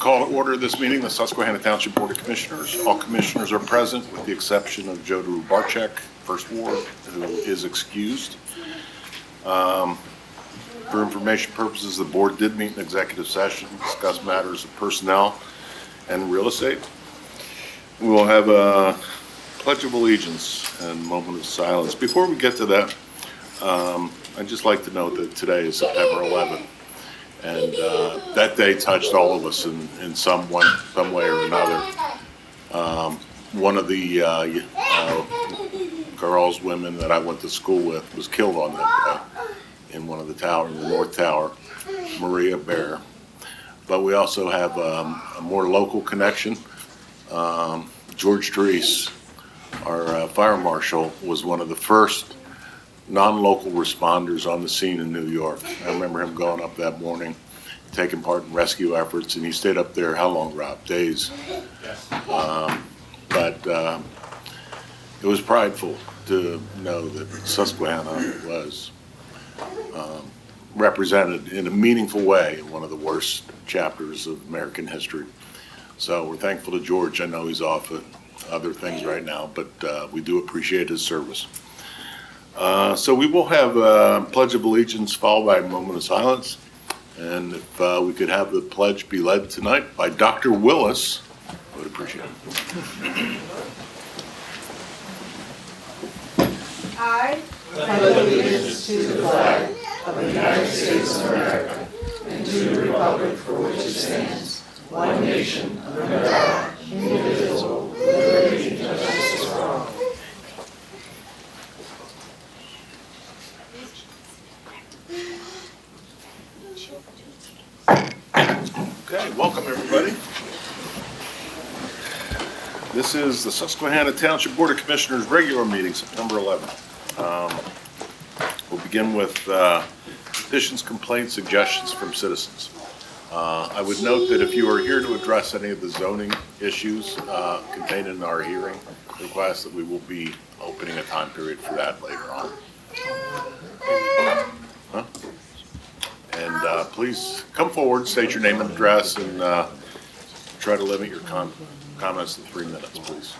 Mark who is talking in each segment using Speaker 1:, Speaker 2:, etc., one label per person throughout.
Speaker 1: call to order this meeting, the Susquehanna Township Board of Commissioners. All commissioners are present with the exception of Joe Barczyk, First Ward, who is excused. For information purposes, the board did meet in executive session, discuss matters of personnel and real estate. We will have a Pledge of Allegiance and moment of silence. Before we get to that, I'd just like to note that today is September 11th, and that day touched all of us in some way or another. One of the girls, women that I went to school with was killed on that day in one of the towers, the North Tower, Maria Bear. But we also have a more local connection. George Dries, our fire marshal, was one of the first non-local responders on the scene in New York. I remember him going up that morning, taking part in rescue efforts, and he stayed up there, how long, Rob? Days. But it was prideful to know that Susquehanna was represented in a meaningful way in one of the worst chapters of American history. So we're thankful to George. I know he's off at other things right now, but we do appreciate his service. So we will have a Pledge of Allegiance followed by a moment of silence. And if we could have the pledge be led tonight by Dr. Willis, I would appreciate it.
Speaker 2: I pledge allegiance to the flag of the United States of America and to the republic for which it stands, one nation, under God, indivisible, with liberty and justice for all.
Speaker 1: Okay, welcome everybody. This is the Susquehanna Township Board of Commissioners regular meeting, September 11th. We'll begin with petitions, complaints, suggestions from citizens. I would note that if you are here to address any of the zoning issues contained in our hearing request, that we will be opening a time period for that later on. And please come forward, state your name and address, and try to limit your comments to 3 minutes, please.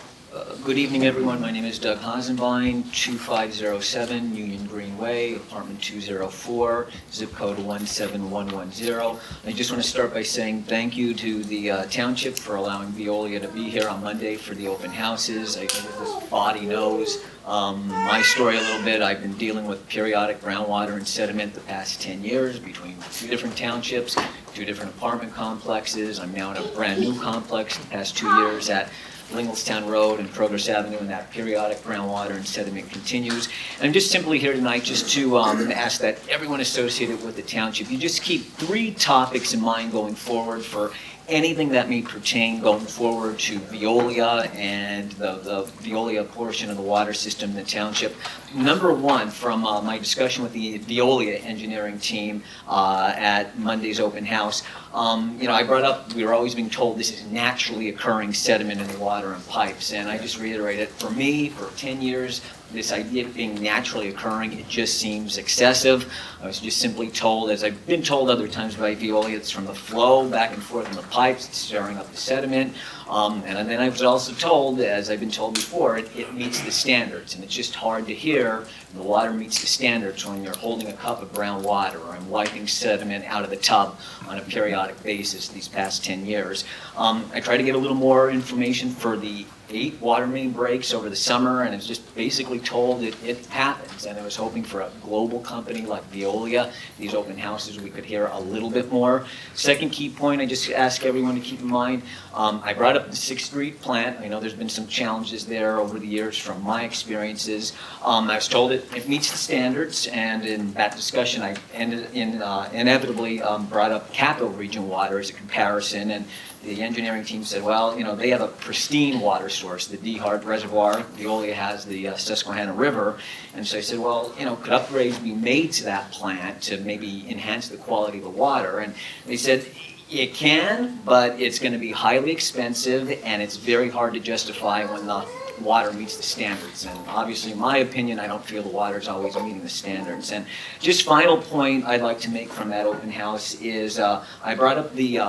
Speaker 3: Good evening, everyone. My name is Doug Hasenbein, 2507 Union Green Way, apartment 204, zip code 17110. I just want to start by saying thank you to the township for allowing Veolia to be here on Monday for the open houses. I think this body knows my story a little bit. I've been dealing with periodic groundwater and sediment the past 10 years between 2 different townships, 2 different apartment complexes. I'm now in a brand new complex the past 2 years at Linglestown Road and Progress Avenue, and that periodic groundwater and sediment continues. And I'm just simply here tonight just to ask that everyone associated with the township, you just keep 3 topics in mind going forward for anything that may pertain going forward to Veolia and the Veolia portion of the water system in the township. Number 1, from my discussion with the Veolia engineering team at Monday's open house, I brought up, we were always being told this is naturally occurring sediment in the water and pipes, and I just reiterated, for me, for 10 years, this idea of being naturally occurring, it just seems excessive. I was just simply told, as I've been told other times by Veolia, it's from the flow back and forth in the pipes, it's stirring up the sediment. And then I was also told, as I've been told before, it meets the standards, and it's just hard to hear the water meets the standards when you're holding a cup of brown water or I'm wiping sediment out of the tub on a periodic basis these past 10 years. I tried to get a little more information for the 8 water main breaks over the summer, and I was just basically told it happens, and I was hoping for a global company like Veolia, these open houses, we could hear a little bit more. Second key point I just ask everyone to keep in mind, I brought up the 6th Street plant. I know there's been some challenges there over the years from my experiences. I was told it meets the standards, and in that discussion I inevitably brought up Capital Region water as a comparison, and the engineering team said, well, they have a pristine water source, the DeHart Reservoir. Veolia has the Susquehanna River. And so I said, well, could upgrades be made to that plant to maybe enhance the quality of the water? And they said, it can, but it's going to be highly expensive, and it's very hard to justify when the water meets the standards. And obviously, in my opinion, I don't feel the water is always meeting the standards. And just final point I'd like to make from that open house is I brought up the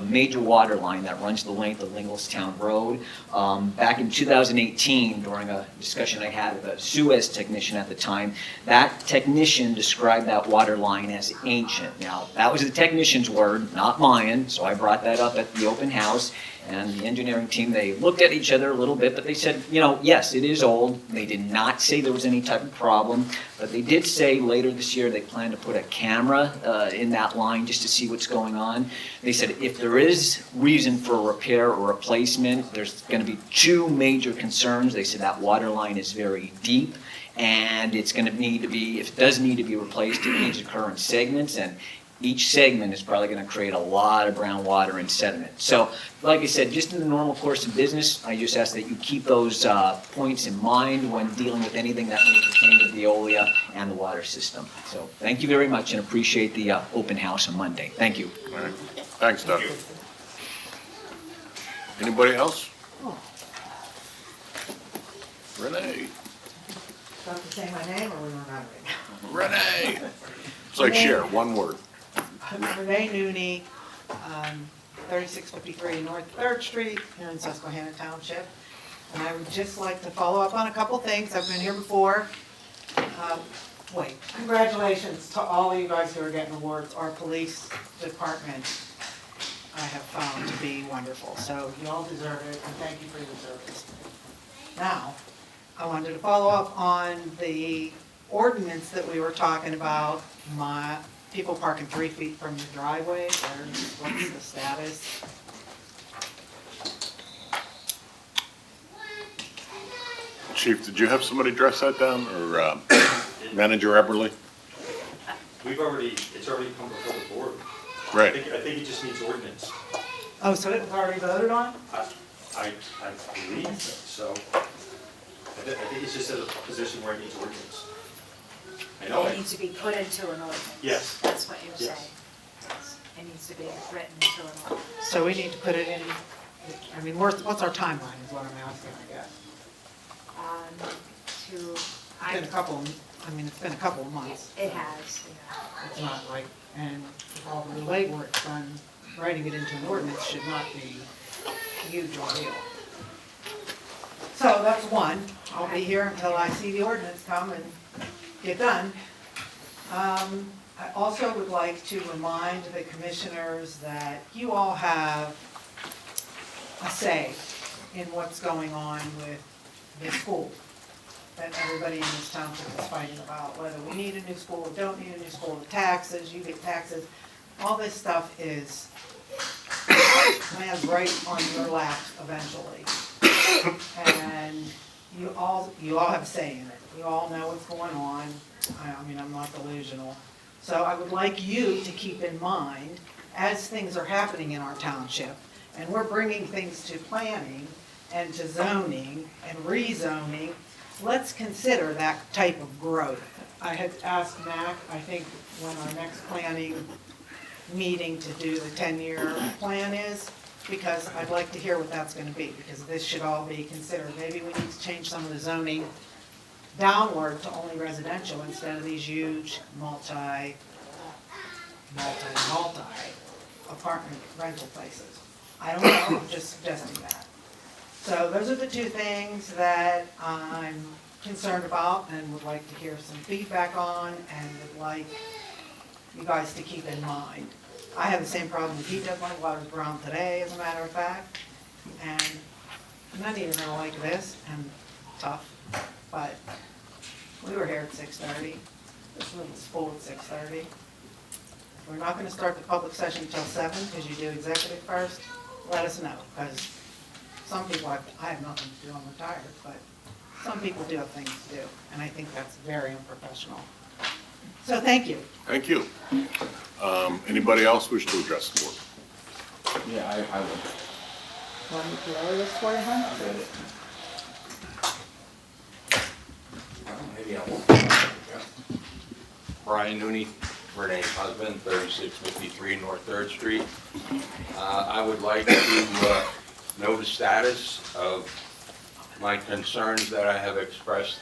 Speaker 3: major water line that runs the length of Linglestown Road. Back in 2018, during a discussion I had with a Suez technician at the time, that technician described that water line as ancient. Now, that was the technician's word, not mine, so I brought that up at the open house. And the engineering team, they looked at each other a little bit, but they said, you know, yes, it is old. They did not say there was any type of problem, but they did say later this year they plan to put a camera in that line just to see what's going on. They said if there is reason for a repair or replacement, there's going to be two major concerns. They said that water line is very deep, and it's going to need to be, if it does need to be replaced, it needs to occur in segments, and each segment is probably going to create a lot of groundwater and sediment. So, like I said, just in the normal course of business, I just ask that you keep those points in mind when dealing with anything that may pertain to Veolia and the water system. So, thank you very much and appreciate the open house on Monday. Thank you.
Speaker 1: All right. Thanks, Doug. Anybody else? Renee.
Speaker 2: Do I have to say my name or we remember it?
Speaker 1: Renee. It's like share, one word.
Speaker 2: Renee Nooney, 3653 North 3rd Street here in Susquehanna Township. And I would just like to follow up on a couple things. I've been here before. Congratulations to all of you guys who are getting awards. Our police department, I have found to be wonderful. So you all deserve it, and thank you for your service. Now, I wanted to follow up on the ordinance that we were talking about, people parking 3 feet from your driveway, what's the status?
Speaker 1: Chief, did you have somebody dress that down, or Manager Eberly?
Speaker 4: It's already come before the board.
Speaker 1: Right.
Speaker 4: I think it just needs ordinance.
Speaker 2: Oh, so it was already voted on?
Speaker 4: I believe so. I think it's just at a position where it needs ordinance. I know
Speaker 5: It
Speaker 4: it.
Speaker 5: needs to be put into an ordinance.
Speaker 4: Yes.
Speaker 5: That's what you're
Speaker 4: Yes.
Speaker 5: saying. It needs to be written into an ordinance.
Speaker 2: So we need to put it in, I mean, what's our timeline is what I'm asking, I guess. It's been a couple, it's been a couple of months.
Speaker 5: It has, yeah.
Speaker 2: It's not like, and all the legwork done, writing it into an ordinance should not be a huge ordeal. So that's one. I'll be here until I see the ordinance come and get done. I also would like to remind the commissioners that you all have a say in what's going on with the school that everybody in this township is fighting about, whether we need a new school or don't need a new school, the taxes, you get taxes, all this stuff lands right on your lap eventually. And you all have a say in it. You all know what's going on. I'm not delusional. So I would like you to keep in mind, as things are happening in our township, and we're bringing things to planning and to zoning and rezoning, let's consider that type of growth. I had asked Mac, I think, when our next planning meeting to do the 10-year plan is, because I'd like to hear what that's going to be, because this should all be considered. Maybe we need to change some of the zoning downward to only residential instead of these huge multi apartment rental places. I don't know, I'm just suggesting that. So those are the two things that I'm concerned about and would like to hear some feedback on and would like you guys to keep in mind. I have the same problem as he does. My water's brown today, as a matter of fact, and not even really like this and tough, but we were here at 6:30. This room was full at 6:30. We're not going to start the public session until 7 because you do executive first. Let us know, because some people, I have nothing to do, I'm retired, but some people do have things to do, and I think that's very unprofessional. So thank you.
Speaker 1: Thank you. Anybody else wish to address the board?
Speaker 6: Yeah, I would.
Speaker 2: Want me to lower this for you, huh?
Speaker 6: Maybe I won't. Brian Nooney, Renee's husband, 3653 North 3rd Street. I would like to know the status of my concerns that I have expressed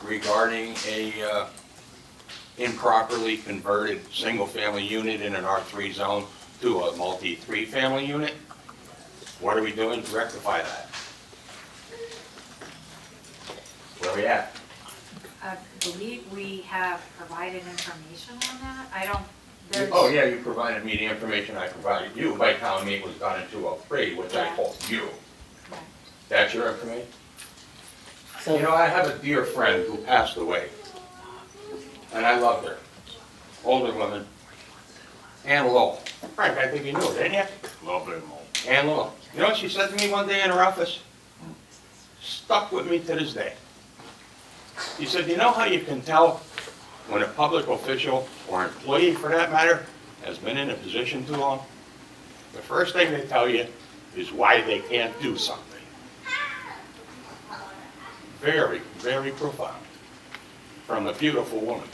Speaker 6: regarding a improperly converted single-family unit in an R3 zone to a multi-3-family unit. What are we doing to rectify that? Where are we at?
Speaker 5: I believe we have provided information on that. I don't, there's.
Speaker 6: Oh, yeah, you provided me the information I provided you by telling me it was done in 203, which I told you.
Speaker 5: Right.
Speaker 6: That's your information?
Speaker 2: So,
Speaker 6: You know, I have a dear friend who passed away, and I loved her. Older woman, Ann Lowell. Frank, I think you knew her, didn't you?
Speaker 1: Love him all.
Speaker 6: Ann Lowell. You know what she said to me one day in her office? Stuck with me to this day. She said, you know how you can tell when a public official, or employee for that matter, has been in a position too long? The first thing they tell you is why they can't do something. Very, very profound. From a beautiful woman.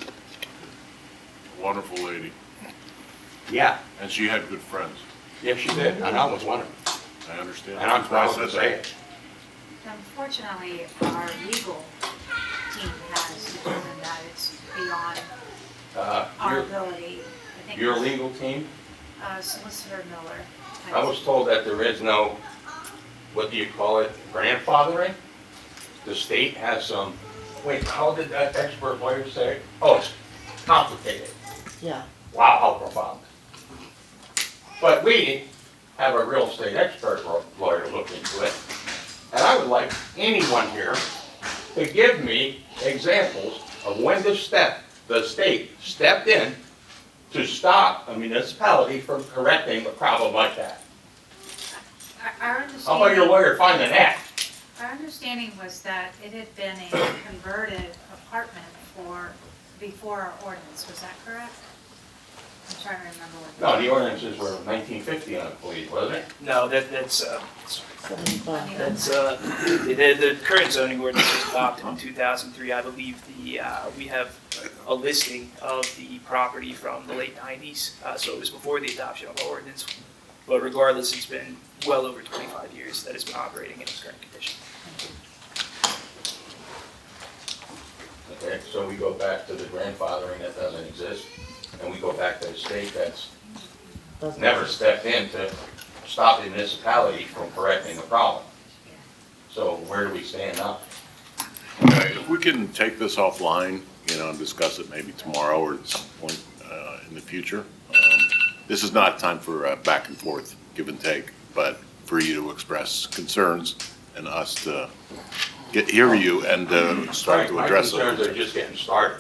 Speaker 1: Wonderful lady.
Speaker 6: Yeah,
Speaker 1: And she had good friends.
Speaker 6: yes, she did, and I was one of them.
Speaker 1: I understand.
Speaker 6: And I'm
Speaker 1: That's why I
Speaker 6: proud to
Speaker 1: said
Speaker 6: say
Speaker 1: that.
Speaker 6: it.
Speaker 5: Unfortunately, our legal team has determined that it's beyond our
Speaker 6: Your,
Speaker 5: ability. I think
Speaker 6: your
Speaker 5: it's,
Speaker 6: legal team,
Speaker 5: Solicitor Miller.
Speaker 6: I was told that there is no, what do you call it, grandfathering? The state has some, wait, how did that expert lawyer say? Oh, it's complicated.
Speaker 2: yeah,
Speaker 6: Wow, how profound. But we have a real estate expert lawyer look into it. And I would like anyone here to give me examples of when the state stepped in to stop a municipality from correcting a problem like that.
Speaker 5: Our
Speaker 6: How about your
Speaker 5: understanding,
Speaker 6: lawyer finding that?
Speaker 5: our understanding was that it had been a converted apartment before our ordinance. Was that correct? I'm trying to remember what.
Speaker 6: No, the ordinances were 1950, I believe, wasn't it?
Speaker 7: No, that's,
Speaker 2: 75.
Speaker 7: the current zoning ordinance was adopted in 2003. I believe we have a listing of the property from the late 90s, so it was before the adoption of our ordinance. But regardless, it's been well over 25 years that it's been operating in its current condition.
Speaker 6: Okay, so we go back to the grandfathering that doesn't exist, and we go back to the state that's
Speaker 2: Doesn't-
Speaker 6: never stepped in to stop the municipality from correcting the problem. So where do we stand now?
Speaker 1: Okay, if we can take this offline, and discuss it maybe tomorrow or at some point in the future. This is not time for back and forth, give and take, but for you to express concerns and us to hear you and start to address
Speaker 6: My concerns are
Speaker 1: it.
Speaker 6: just getting started.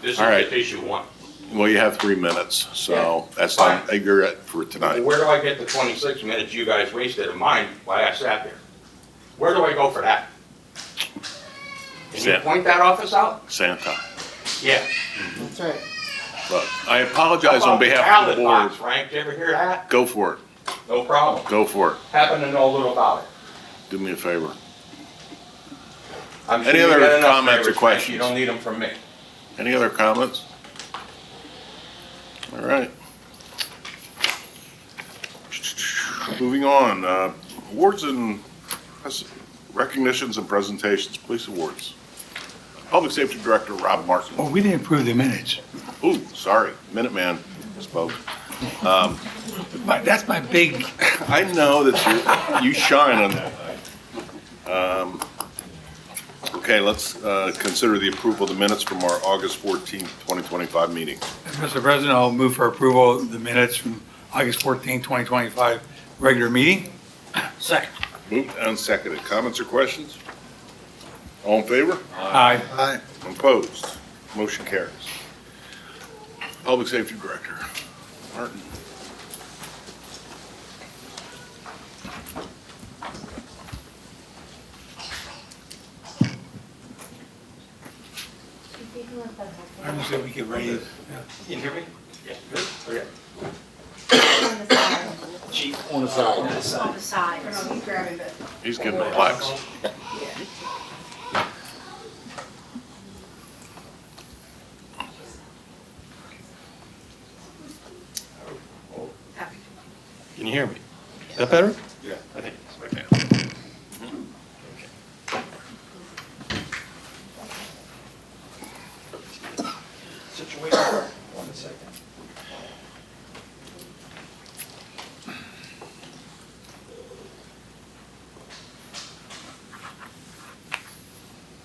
Speaker 6: This is
Speaker 1: All right.
Speaker 6: just issue one.
Speaker 1: Well, you have 3 minutes, so that's time, you're it for tonight.
Speaker 6: Where do I get the 26 minutes you guys wasted of mine while I sat there? Where do I go for that? Can you
Speaker 1: Sam.
Speaker 6: point that office out?
Speaker 1: Santa.
Speaker 6: Yeah.
Speaker 2: That's right.
Speaker 1: Look, I apologize
Speaker 6: How
Speaker 1: on
Speaker 6: about the
Speaker 1: behalf of
Speaker 6: ballot
Speaker 1: the board.
Speaker 6: box, Frank, you ever hear that?
Speaker 1: Go for it,
Speaker 6: No problem.
Speaker 1: go for it.
Speaker 6: Happen to know a little about it.
Speaker 1: Do me a favor.
Speaker 6: I'm sure
Speaker 1: Any
Speaker 6: you
Speaker 1: other
Speaker 6: got enough
Speaker 1: comments or
Speaker 6: favors, Frank.
Speaker 1: questions?
Speaker 6: You don't need them from me.
Speaker 1: Any other comments? All right. Moving on, awards and recognitions and presentations, police awards. Public Safety Director Rob Martin.
Speaker 8: Oh, we didn't approve the minutes.
Speaker 1: Ooh, sorry, Minuteman spoke.
Speaker 8: That's my big,
Speaker 1: I know that you shine on that. Okay, let's consider the approval of the minutes from our August 14th, 2025 meeting.
Speaker 8: Mr. President, I'll move for approval of the minutes from August 14, 2025, regular meeting.
Speaker 7: Second.
Speaker 1: Moved and seconded. Comments or questions? All in favor?
Speaker 8: Aye.
Speaker 1: Aye. Opposed? Motion carries. Public Safety Director, Martin.
Speaker 8: I just said we could raise.
Speaker 6: Can you hear me? Yeah, good. Okay.
Speaker 7: Chief.
Speaker 8: On the side.
Speaker 5: On the sides.
Speaker 1: He's giving the plaques.
Speaker 4: Can you hear me? Is that better?
Speaker 1: Yeah.
Speaker 4: I think.
Speaker 1: Yeah.
Speaker 4: Wait, 1 second.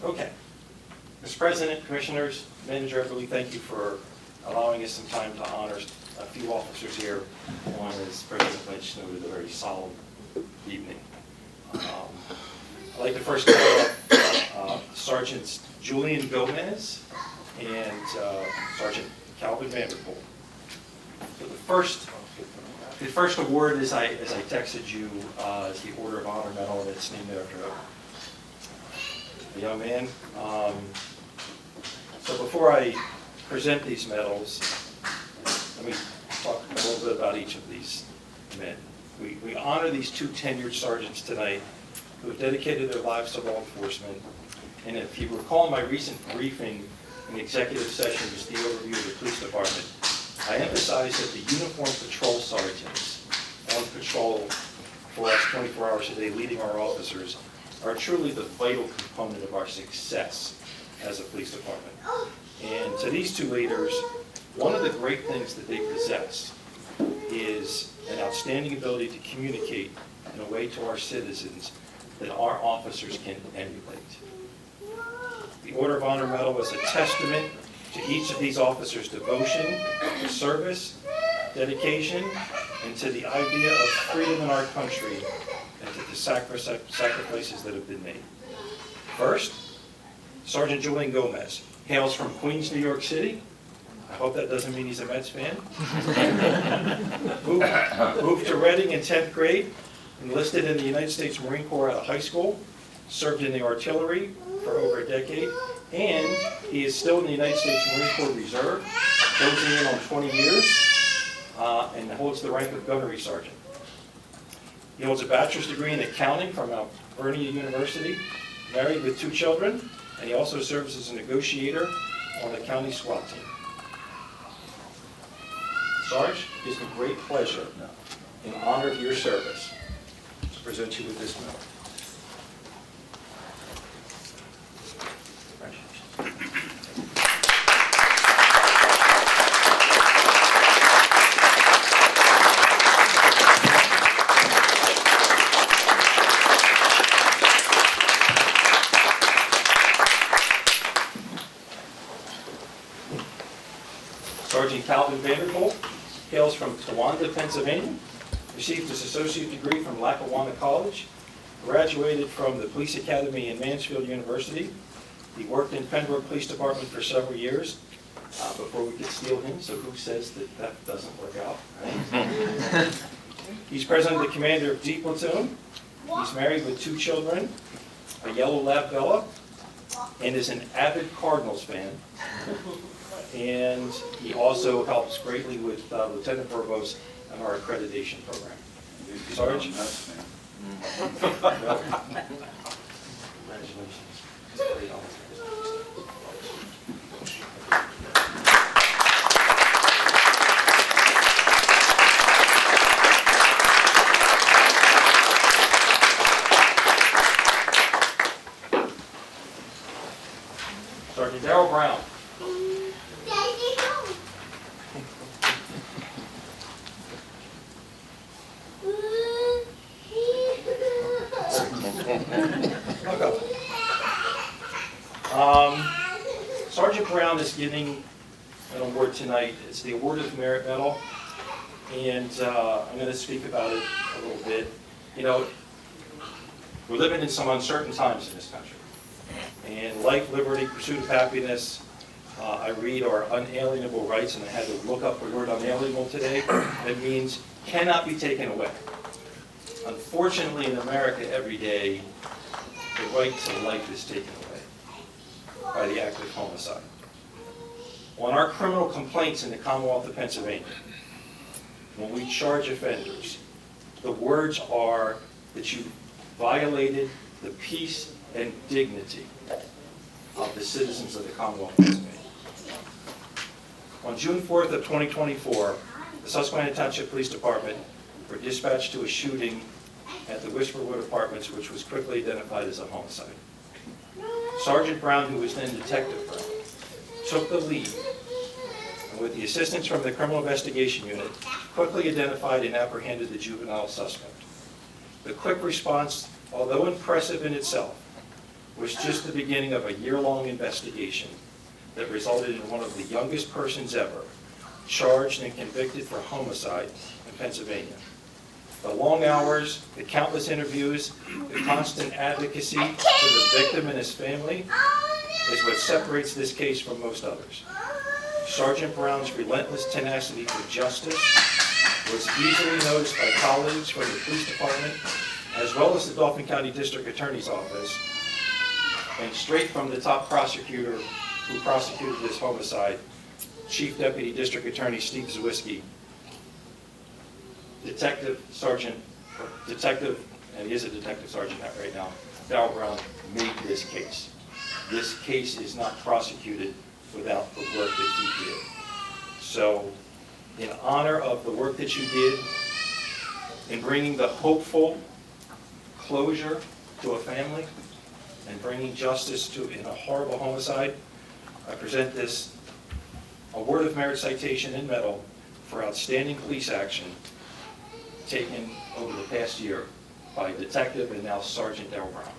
Speaker 4: Okay. Mr. President, Commissioners, Manager, I really thank you for allowing us some time to honor a few officers here on, as President Lynch noted, a very solemn evening. I'd like to first call up Sergeants Julian Gomez and Sergeant Calvin Vanderpool. So the first award, as I texted you, is the Order of Honor Medal, and it's named after a young man. So before I present these medals, let me talk a little bit about each of these men. We honor these two tenured sergeants tonight who have dedicated their lives to law enforcement. And if you recall my recent briefing in executive session, just the overview of the police department, I emphasized that the uniformed patrol sergeants on patrol for us 24 hours a day leading our officers are truly the vital component of our success as a police department. And to these two leaders, one of the great things that they possess is an outstanding ability to communicate in a way to our citizens that our officers can emulate. The Order of Honor Medal is a testament to each of these officers' devotion, service, dedication, and to the idea of freedom in our country and to the sacrifices that have been made. First, Sergeant Julian Gomez hails from Queens, New York City. I hope that doesn't mean he's a Mets fan. Moved to Reading in 10th grade, enlisted in the United States Marine Corps out of high school, served in the artillery for over a decade, and he is still in the United States Marine Corps Reserve, closing in on 20 years, and holds the rank of gunnery sergeant. He holds a bachelor's degree in accounting from Mount Vernon University, married with 2 children, and he also serves as a negotiator on the county SWAT team. Sarge, it is a great pleasure, in honor of your service, to present you with this medal. Sergeant Calvin Vanderpool hails from Towanda, Pennsylvania, received his associate degree from Lackawanna College, graduated from the Police Academy in Mansfield University. He worked in Pembroke Police Department for several years before we could steal him, so who says that that doesn't work out, right? He's presently the commander of D Platoon. He's married with 2 children, a yellow lab Bella, and is an avid Cardinals fan. And he also helps greatly with Lieutenant Provost and our accreditation program. Sarge? Congratulations. Sergeant Darrell Brown. Sergeant Brown is getting an award tonight. It's the Award of Merit Medal, and I'm going to speak about it a little bit. You know, we're living in some uncertain times in this country, and life, liberty, pursuit of happiness, I read are unalienable rights, and I had to look up the word unalienable today. That means cannot be taken away. Unfortunately, in America every day, the right to life is taken away by the act of homicide. On our criminal complaints in the Commonwealth of Pennsylvania, when we charge offenders, the words are that you violated the peace and dignity of the citizens of the Commonwealth of Pennsylvania. On June 4th of 2024, the Susquehanna Township Police Department were dispatched to a shooting at the Whisperwood Apartments, which was quickly identified as a homicide. Sergeant Brown, who was then Detective Brown, took the lead and with the assistance from the Criminal Investigation Unit, quickly identified and apprehended the juvenile suspect. The quick response, although impressive in itself, was just the beginning of a year-long investigation that resulted in one of the youngest persons ever charged and convicted for homicide in Pennsylvania. The long hours, the countless interviews, the constant advocacy for the victim and his family is what separates this case from most others. Sergeant Brown's relentless tenacity for justice was easily noticed by colleagues from the police department, as well as the Dauphin County District Attorney's Office, and straight from the top prosecutor who prosecuted this homicide, Chief Deputy District Attorney Steve Zwiski, Detective, and he is a detective sergeant right now, Val Brown made this case. This case is not prosecuted without the work that he did. So, in honor of the work that you did, in bringing the hopeful closure to a family, and bringing justice in a horrible homicide, I present this Award of Merit Citation and Medal for outstanding police action taken over the past year by Detective and now Sergeant Darrell Brown.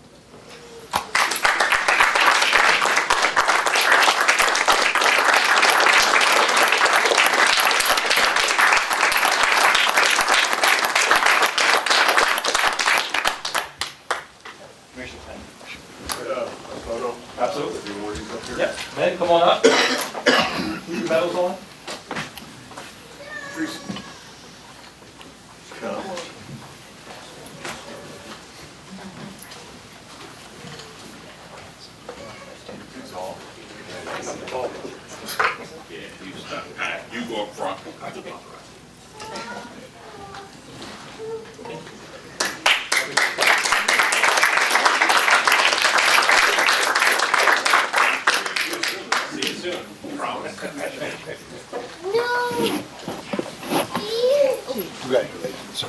Speaker 4: Commissioner Penn.
Speaker 1: Photo?
Speaker 4: Absolutely.
Speaker 1: The awarding's up here?
Speaker 4: Yeah, men, come on up. Who's your medals on?
Speaker 1: Teresa. Come.
Speaker 6: You go up front.
Speaker 4: See you soon. Promise.
Speaker 1: Congratulations.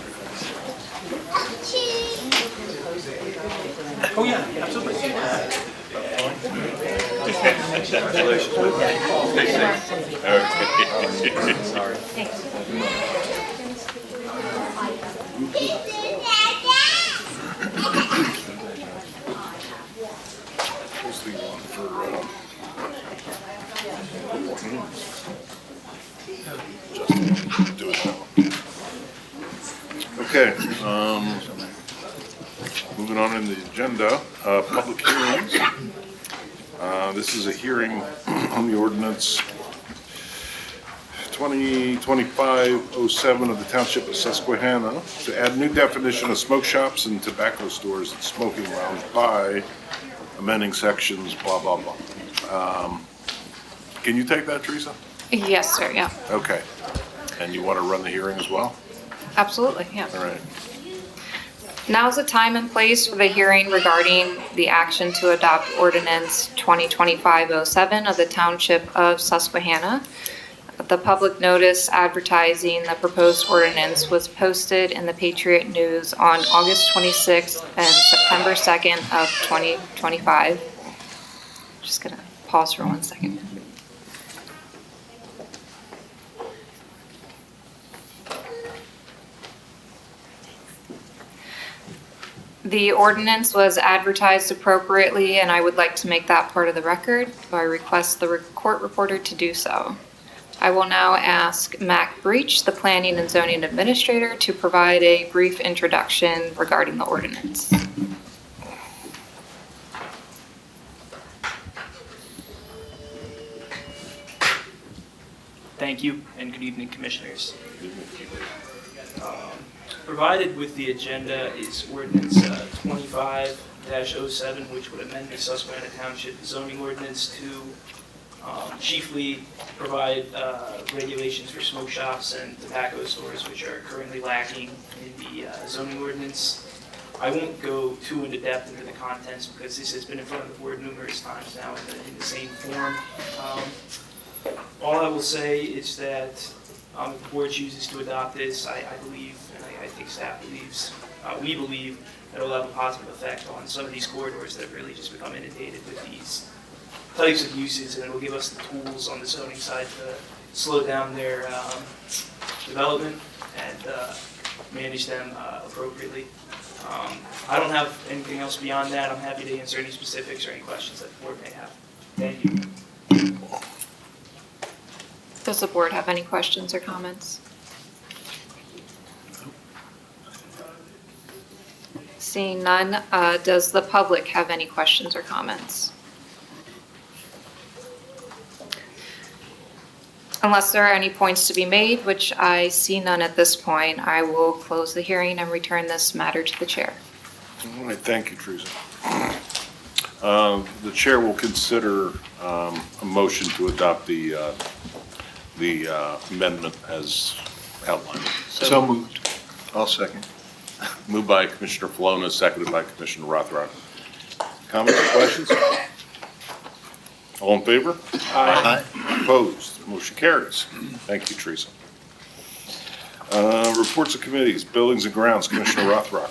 Speaker 4: Oh, yeah, absolutely.
Speaker 1: Here's the one for, just do it now. Okay, moving on in the agenda, public hearings. This is a hearing on the ordinance 2025-07 of the Township of Susquehanna to add new definition of smoke shops and tobacco stores and smoking lounge by amending sections, blah, blah, blah. Can you take that, Teresa?
Speaker 9: Yes, sir, yeah,
Speaker 1: Okay. And you want to run the hearing as well?
Speaker 9: absolutely, yeah.
Speaker 1: All right.
Speaker 9: Now's the time and place for the hearing regarding the action to adopt ordinance 2025-07 of the Township of Susquehanna. The public notice advertising the proposed ordinance was posted in the Patriot News on August 26th and September 2nd of 2025. Just gonna pause for 1 second. The ordinance was advertised appropriately, and I would like to make that part of the record. I request the court reporter to do so. I will now ask Mac Breach, the Planning and Zoning Administrator, to provide a brief introduction regarding the ordinance.
Speaker 7: Thank you, and good evening, Commissioners. Provided with the agenda is ordinance 25-07, which would amend the Susquehanna Township zoning ordinance to chiefly provide regulations for smoke shops and tobacco stores, which are currently lacking in the zoning ordinance. I won't go too into depth into the contents because this has been in front of the board numerous times now in the same form. All I will say is that if the board chooses to adopt this, I believe, and I think staff believes, we believe that it will have a positive effect on some of these corridors that have really just become inundated with these types of uses, and it will give us the tools on the zoning side slow down their development and manage them appropriately. I don't have anything else beyond that. I'm happy to answer any specifics or any questions that the board may have. Thank you.
Speaker 9: Does the board have any questions or comments? Seeing none, does the public have any questions or comments? Unless there are any points to be made, which I see none at this point, I will close the hearing and return this matter to the chair.
Speaker 1: All right, thank you, Teresa. The chair will consider a motion to adopt the amendment as outlined.
Speaker 10: So moved. I'll second.
Speaker 1: Moved by Commissioner Polona, seconded by Commissioner Rothrock. Comments or questions? All in favor?
Speaker 10: Aye.
Speaker 1: Opposed? Motion carries. Thank you, Teresa. Reports of committees, buildings and grounds, Commissioner Rothrock.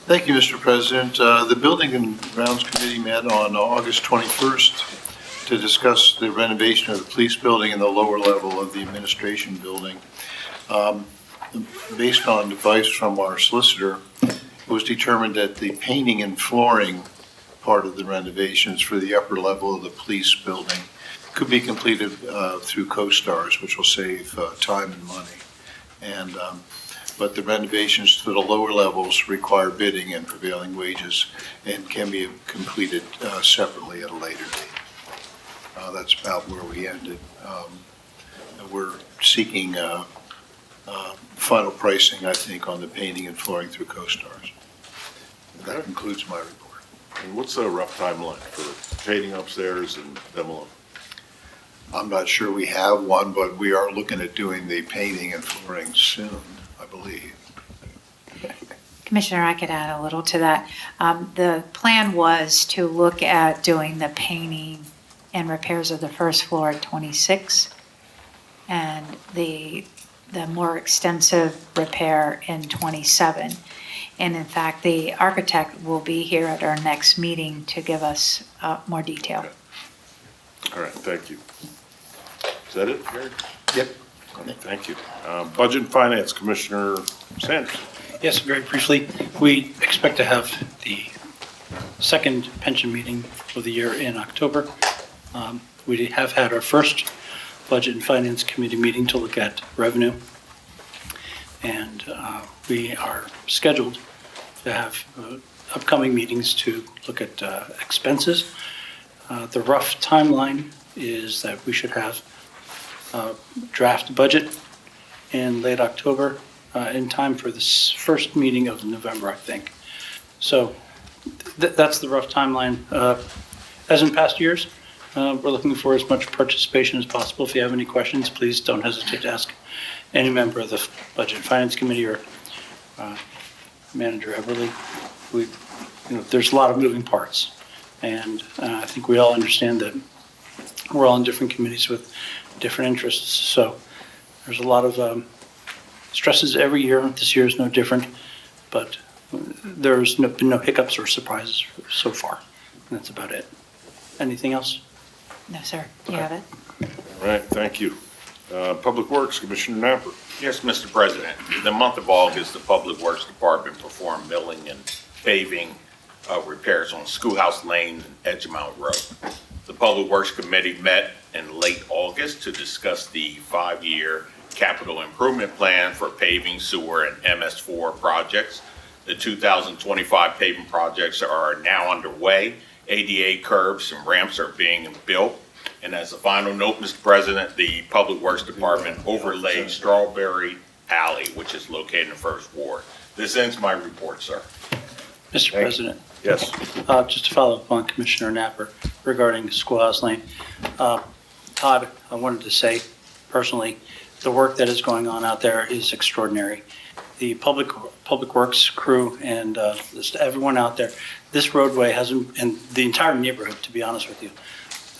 Speaker 10: Thank you, Mr. President. The Building and Grounds Committee met on August 21st to discuss the renovation of the police building and the lower level of the administration building. Based on advice from our solicitor, it was determined that the painting and flooring part of the renovations for the upper level of the police building could be completed through CoStars, which will save time and money. But the renovations for the lower levels require bidding and prevailing wages and can be completed separately at a later date. That's about where we ended. We're seeking final pricing, I think, on the painting and flooring through CoStars. That concludes my report.
Speaker 1: And what's the rough timeline for painting upstairs and demo?
Speaker 10: I'm not sure we have one, but we are looking at doing the painting and flooring soon, I believe.
Speaker 5: Commissioner, I could add a little to that. The plan was to look at doing the painting and repairs of the first floor at 26 and the more extensive repair in 27. And in fact, the architect will be here at our next meeting to give us more detail.
Speaker 1: All right, thank you. Is that it, Gary?
Speaker 10: Yep.
Speaker 1: All right, thank you. Budget and Finance, Commissioner Sanders.
Speaker 11: Yes, very briefly, we expect to have the second pension meeting of the year in October. We have had our first Budget and Finance Committee meeting to look at revenue. And we are scheduled to have upcoming meetings to look at expenses. The rough timeline is that we should have a draft budget in late October in time for this first meeting of November, I think. So that's the rough timeline. As in past years, we're looking for as much participation as possible. If you have any questions, please don't hesitate to ask any member of the Budget and Finance Committee or Manager Everly. There's a lot of moving parts, and I think we all understand that we're all in different committees with different interests. So there's a lot of stresses every year. This year is no different, but there's been no hiccups or surprises so far. And that's about it. Anything else?
Speaker 5: No, sir. You have it?
Speaker 1: All right, thank you. Public Works, Commissioner Napper.
Speaker 6: Yes, Mr. President. In the month of August, the Public Works Department performed milling and paving repairs on Schoolhouse Lane and Edgemount Road. The Public Works Committee met in late August to discuss the 5-year capital improvement plan for paving, sewer, and MS4 projects. The 2025 paving projects are now underway. ADA curbs and ramps are being built. And as a final note, Mr. President, the Public Works Department overlaid Strawberry Alley, which is located in the First Ward. This ends my report, sir.
Speaker 11: Mr. President.
Speaker 1: Yes.
Speaker 11: Just to follow up on Commissioner Napper regarding Schoolhouse Lane. Todd, I wanted to say personally, the work that is going on out there is extraordinary. The Public Works crew and just everyone out there, this roadway hasn't, and the entire neighborhood, to be honest with you,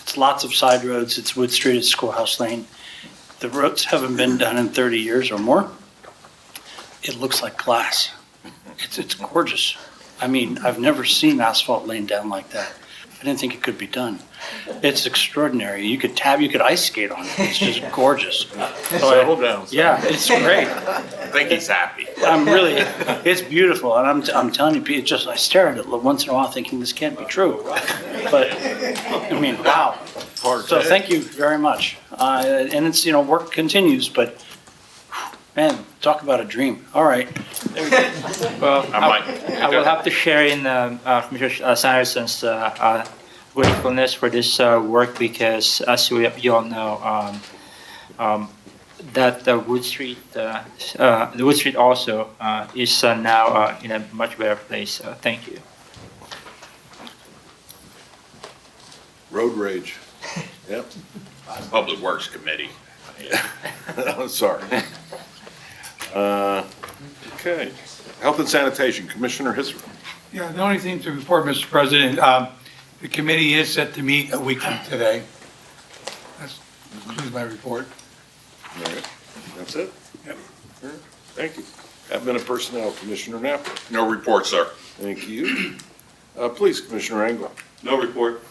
Speaker 11: it's lots of side roads. It's Wood Street, it's Schoolhouse Lane. The roads haven't been done in 30 years or more. It looks like glass. It's gorgeous. I mean, I've never seen asphalt laying down like that. I didn't think it could be done. It's extraordinary. You could ice skate on it. It's just gorgeous.
Speaker 1: Settle down.
Speaker 11: Yeah, it's great.
Speaker 6: I think he's happy.
Speaker 11: It's beautiful, and I'm telling you, it's just, I stare at it once in a while thinking this can't be true. But, I mean, wow. So thank you very much. And it's, work continues, but, man, talk about a dream. All right.
Speaker 12: Well,
Speaker 6: I
Speaker 12: I will have to share in Mr. Sanderson's gratefulness for this work because, as you all know, that the Wood Street also is now in a much better place. Thank you.
Speaker 1: Road rage. Yep.
Speaker 6: Public Works Committee.
Speaker 1: Sorry. Okay. Health and Sanitation, Commissioner Hisser.
Speaker 8: Yeah, the only thing to report, Mr. President, the committee is set to meet a week from today. That concludes my report.
Speaker 1: All right. That's it?
Speaker 8: Yep.
Speaker 1: All right. Thank you. Admin Personnel, Commissioner Napper.
Speaker 6: No report, sir.
Speaker 1: Thank you. Police, Commissioner Engel.
Speaker 6: No report.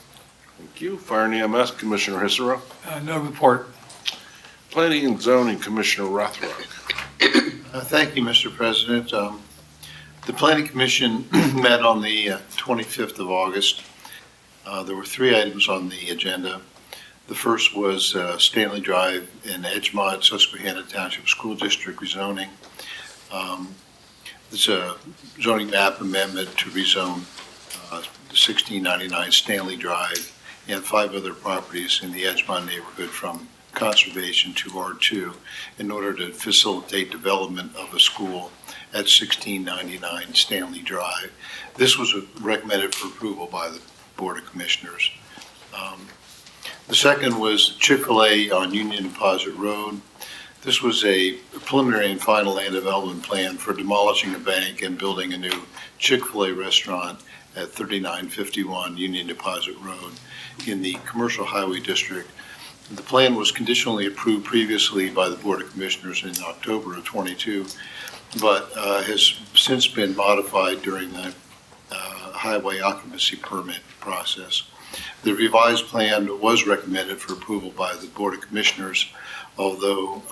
Speaker 1: Thank you. Fire and EMS, Commissioner Hisserow.
Speaker 8: No report.
Speaker 1: Planning and Zoning, Commissioner Rothrock.
Speaker 10: Thank you, Mr. President. The Planning Commission met on the 25th of August. There were 3 items on the agenda. The first was Stanley Drive in Edgemont, Susquehanna Township School District rezoning. It's a zoning map amendment to rezone 1699 Stanley Drive and 5 other properties in the Edgemont neighborhood from conservation to R2 in order to facilitate development of a school at 1699 Stanley Drive. This was recommended for approval by the Board of Commissioners. The second was Chick-fil-A on Union Deposit Road. This was a preliminary and final land development plan for demolishing a bank and building a new Chick-fil-A restaurant at 3951 Union Deposit Road in the Commercial Highway District. The plan was conditionally approved previously by the Board of Commissioners in October of '22, but has since been modified during the highway occupancy permit process. The revised plan was recommended for approval by the Board of Commissioners, although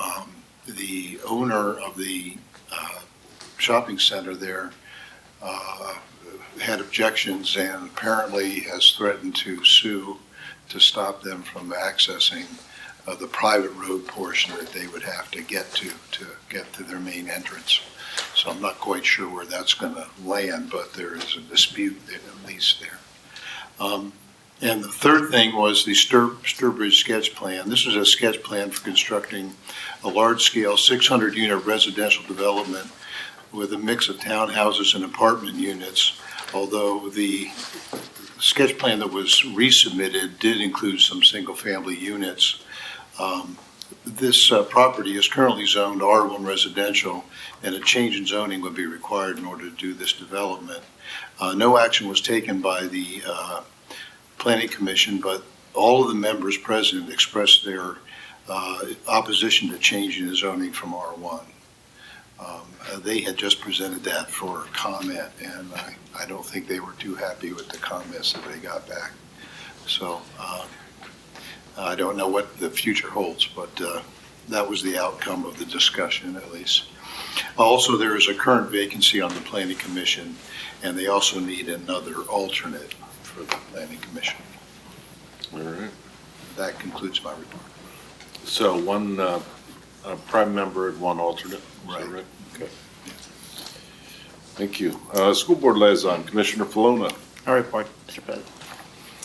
Speaker 10: the owner of the shopping center there had objections and apparently has threatened to sue to stop them from accessing the private road portion that they would have to get to their main entrance. So I'm not quite sure where that's going to land, but there is a dispute at least there. And the third thing was the Sturbridge sketch plan. This is a sketch plan for constructing a large-scale 600-unit residential development with a mix of townhouses and apartment units, although the sketch plan that was resubmitted did include some single-family units. This property is currently zoned R1 residential, and a change in zoning would be required in order to do this development. No action was taken by the Planning Commission, but all of the members present expressed their opposition to changing the zoning from R1. They had just presented that for comment, and I don't think they were too happy with the comments that they got back. So I don't know what the future holds, but that was the outcome of the discussion, at least. Also, there is a current vacancy on the Planning Commission, and they also need another alternate for the Planning Commission.
Speaker 1: All right.
Speaker 10: That concludes my report.
Speaker 1: So one prime member and one alternate. Is that right? Okay. Thank you. School Board Liaison, Commissioner Falona.
Speaker 12: No report, Mr. President.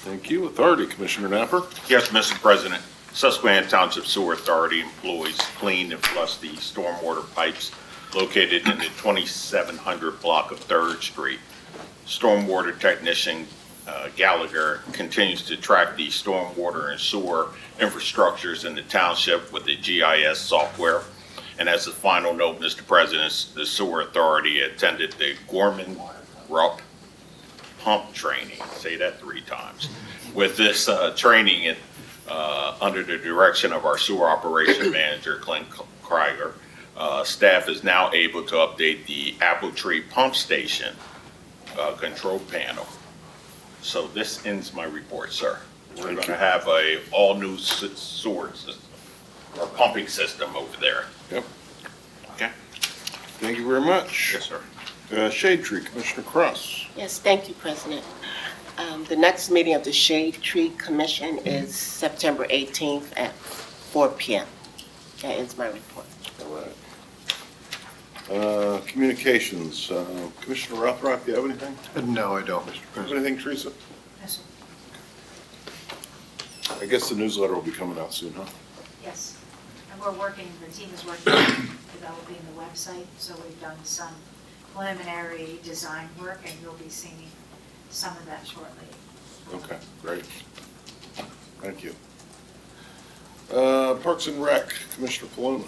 Speaker 1: Thank you. Authority, Commissioner Napper.
Speaker 6: Yes, Mr. President. Susquehanna Township Sewer Authority employs clean and flush the stormwater pipes located in the 2700 block of 3rd Street. Stormwater technician Gallagher continues to track the stormwater and sewer infrastructures in the township with the GIS software. And as a final note, Mr. President, the Sewer Authority attended the Gorman-Rupp pump training. Say that 3 times. With this training under the direction of our sewer operation manager, Clint Krieger, staff is now able to update the Apple Tree Pump Station control panel. So this ends my report, sir. We're
Speaker 1: Thank
Speaker 6: going
Speaker 1: you.
Speaker 6: to have a all-new sewer system, or pumping system over there.
Speaker 1: Yep.
Speaker 6: Okay?
Speaker 1: Thank you very much.
Speaker 6: Yes, sir.
Speaker 1: Shade Tree, Commissioner Cross.
Speaker 13: Yes, thank you, President. The next meeting of the Shade Tree Commission is September 18th at 4 p.m. That ends my report.
Speaker 1: All right. Communications, Commissioner Rothrock, do you have anything?
Speaker 10: No, I don't, Mr.
Speaker 1: Have
Speaker 10: President.
Speaker 1: anything, Teresa? I guess the newsletter will be coming out soon, huh?
Speaker 5: Yes, and we're working, the team is working on developing the website, so we've done some preliminary design work, and you'll be seeing some of that shortly.
Speaker 1: Okay, great. Thank you. Parks and Rec, Commissioner Paloma.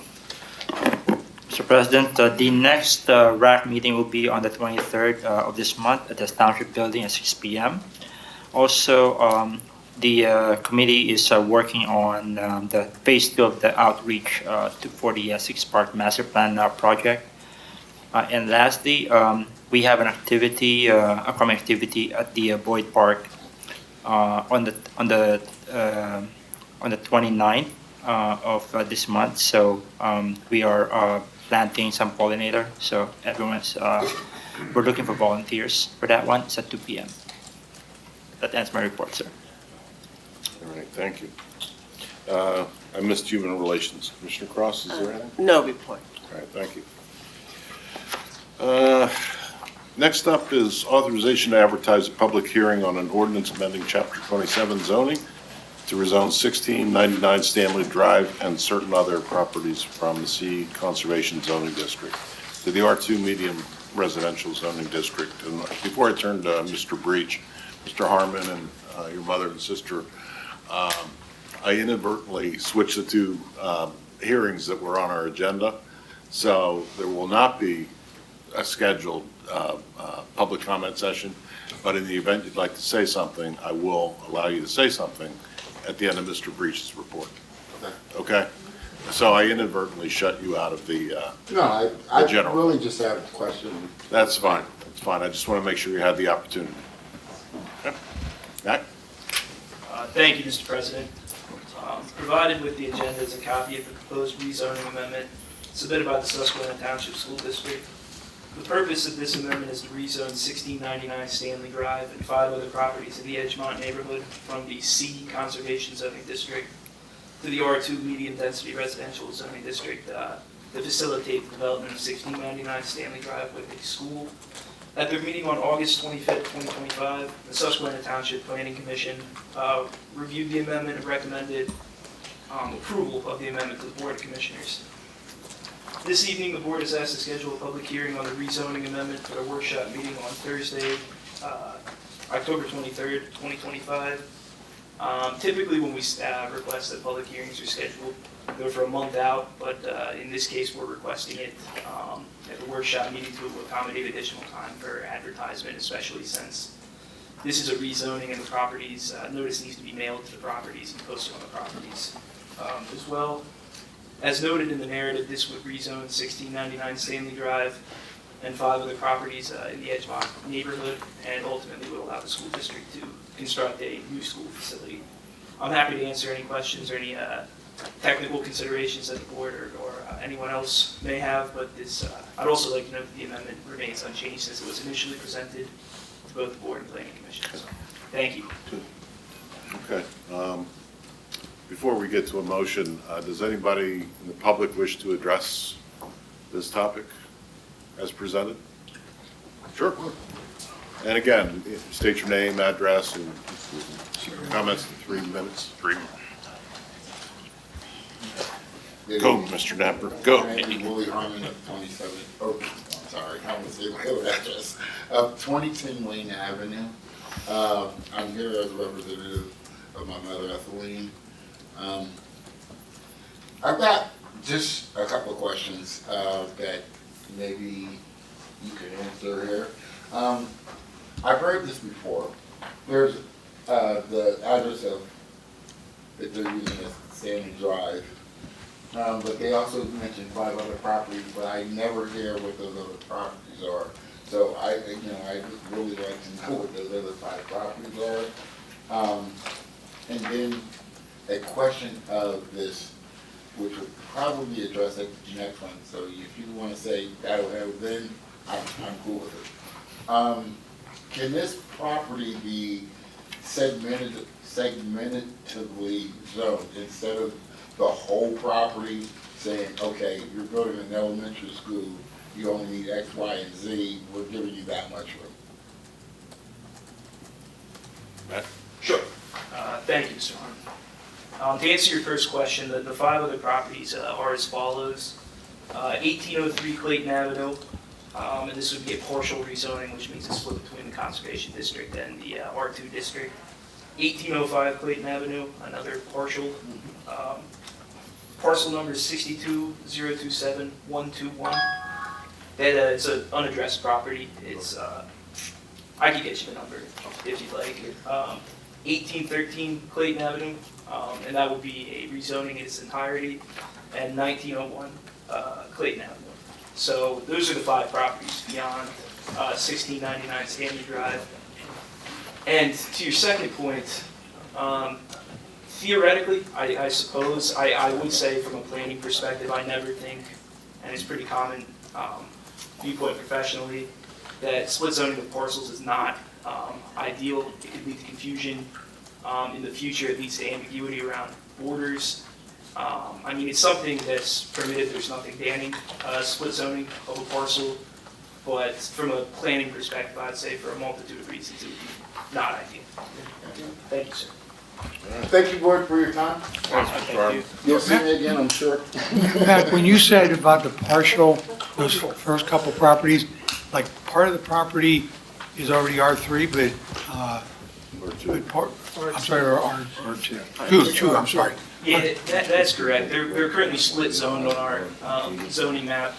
Speaker 12: Mr. President, the next RAC meeting will be on the 23rd of this month at the Township Building at 6 p.m. Also, the committee is working on the phase 2 of the outreach for the Six Park Master Plan project. And lastly, we have an activity, upcoming activity at the Boyd Park on the 29th of this month. So we are planting some pollinator. So everyone's we're looking for volunteers for that one. It's at 2 p.m. That ends my report, sir.
Speaker 1: All right, thank you. I missed Human Relations. Commissioner Cross, is there anything?
Speaker 13: No report.
Speaker 1: All right, thank you. Next up is authorization to advertise a public hearing on an ordinance amending Chapter 27 zoning to rezone 1699 Stanley Drive and certain other properties from the C Conservation Zoning District to the R2 Medium Residential Zoning District. And before I turn to Mr. Breach, Mr. Harmon and your mother and sister, I inadvertently switched the two hearings that were on our agenda. So there will not be a scheduled public comment session, but in the event you'd like to say something, I will allow you to say something at the end of Mr. Breach's report. Okay? So I inadvertently shut you out of the
Speaker 14: No, I
Speaker 1: general.
Speaker 14: really just have a question.
Speaker 1: That's fine. That's fine. I just want to make sure you had the opportunity. Okay. Matt?
Speaker 7: Thank you, Mr. President. Provided with the agenda is a copy of the proposed rezoning amendment submitted by the Susquehanna Township School District. The purpose of this amendment is to rezone 1699 Stanley Drive and 5 other properties in the Edgemont neighborhood from the C Conservation Zoning District to the R2 Medium Density Residential Zoning District to facilitate the development of 1699 Stanley Drive with a school. At their meeting on August 25th, 2025, the Susquehanna Township Planning Commission reviewed the amendment and recommended approval of the amendment to the Board of Commissioners. This evening, the board is asked to schedule a public hearing on the rezoning amendment for a workshop meeting on Thursday, October 23rd, 2025. Typically, when we request that public hearings are scheduled, they're for a month out, but in this case, we're requesting it at the workshop meeting to accommodate additional time for advertisement, especially since this is a rezoning and the properties, notice needs to be mailed to the properties and posted on the properties as well. As noted in the narrative, this would rezone 1699 Stanley Drive and 5 other properties in the Edgemont neighborhood, and ultimately would allow the school district to construct a new school facility. I'm happy to answer any questions or any technical considerations that the board or anyone else may have, but this, I'd also like to note that the amendment remains unchanged as it was initially presented to both the board and planning commission. So, thank you.
Speaker 1: Okay. Before we get to a motion, does anybody in the public wish to address this topic as presented? Sure. And again, state your name, address, and comments in 3 minutes. Go, Mr. Napper, go.
Speaker 14: My name is Willie Harmon of 27, oh, I'm sorry, I'm gonna say my own address, 2010 Wayne Avenue. I'm here as a representative of my mother, Ethelene. I've got just a couple of questions that maybe you can answer here. I've heard this before. There's the address of that they're using as Stanley Drive, but they also mentioned 5 other properties, but I never hear what those other properties are. So I just really like to know what those other 5 properties are. And then a question of this, which will probably be addressed at the next one. So if you want to say that'll have then, I'm cool with it. Can this property be segmentatively zoned instead of the whole property saying, okay, you're building an elementary school, you only need X, Y, and Z, we're giving you that much room?
Speaker 1: Matt?
Speaker 7: Sure. Thank you, Mr. Harmon. To answer your first question, the 5 other properties are as follows. 1803 Clayton Avenue, and this would be a partial rezoning, which means it's split between the Conservation District and the R2 District. 1805 Clayton Avenue, another partial. Parcel number is 62027-121. It's an unaddressed property. It's, I could get you the number if you'd like. 1813 Clayton Avenue, and that would be a rezoning in its entirety, and 1901 Clayton Avenue. So those are the 5 properties beyond 1699 Stanley Drive. And to your second point, theoretically, I suppose, I would say from a planning perspective, I never think, and it's pretty common viewpoint professionally, that split zoning of parcels is not ideal. It could lead to confusion in the future. It leads to ambiguity around borders. I mean, it's something that's permitted. There's nothing banning split zoning of a parcel. But from a planning perspective, I'd say for a multitude of reasons, it would be not ideal. Thank you, sir.
Speaker 14: Thank you, board, for your time.
Speaker 7: Thank you.
Speaker 14: You'll see me again, I'm sure.
Speaker 8: Matt, when you said about the partial, those first couple properties, like part of the property is already R3, but, I'm sorry, or R2. Two, I'm sorry.
Speaker 7: Yeah, that's correct. They're currently split zoned on our zoning map.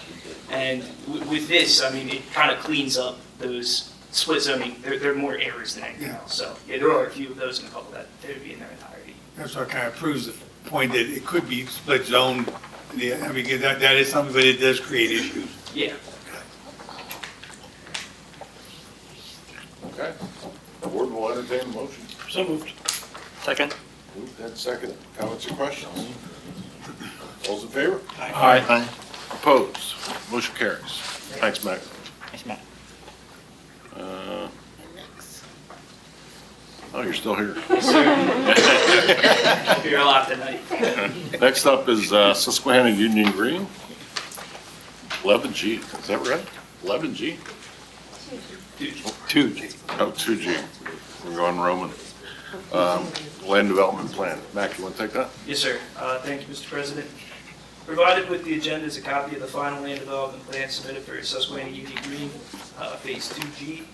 Speaker 7: And with this, I mean, it kind of cleans up those split zoning. There are more errors than anything else. So, yeah, there are a few of those and a couple that they would be in their entirety.
Speaker 8: That's what kind of proves the point that it could be split zone. Yeah, I mean, that is something, but it does create issues.
Speaker 7: Yeah.
Speaker 1: Okay. The board will entertain a motion.
Speaker 11: So moved. Second.
Speaker 1: Moved and seconded. Comments or questions? All's in favor?
Speaker 11: Aye.
Speaker 1: Opposed? Motion carries. Thanks, Matt.
Speaker 12: Thanks, Matt.
Speaker 1: Oh, you're still here.
Speaker 7: You're a lot tonight.
Speaker 1: Next up is Susquehanna Union Green. 11G, is that right? 11G?
Speaker 8: 2G.
Speaker 1: Oh, 2G. We're going Roman. Land Development Plan. Mac, you want to take that?
Speaker 7: Yes, sir. Thank you, Mr. President. Provided with the agenda is a copy of the final land development plan submitted for Susquehanna Union Green, Phase 2G.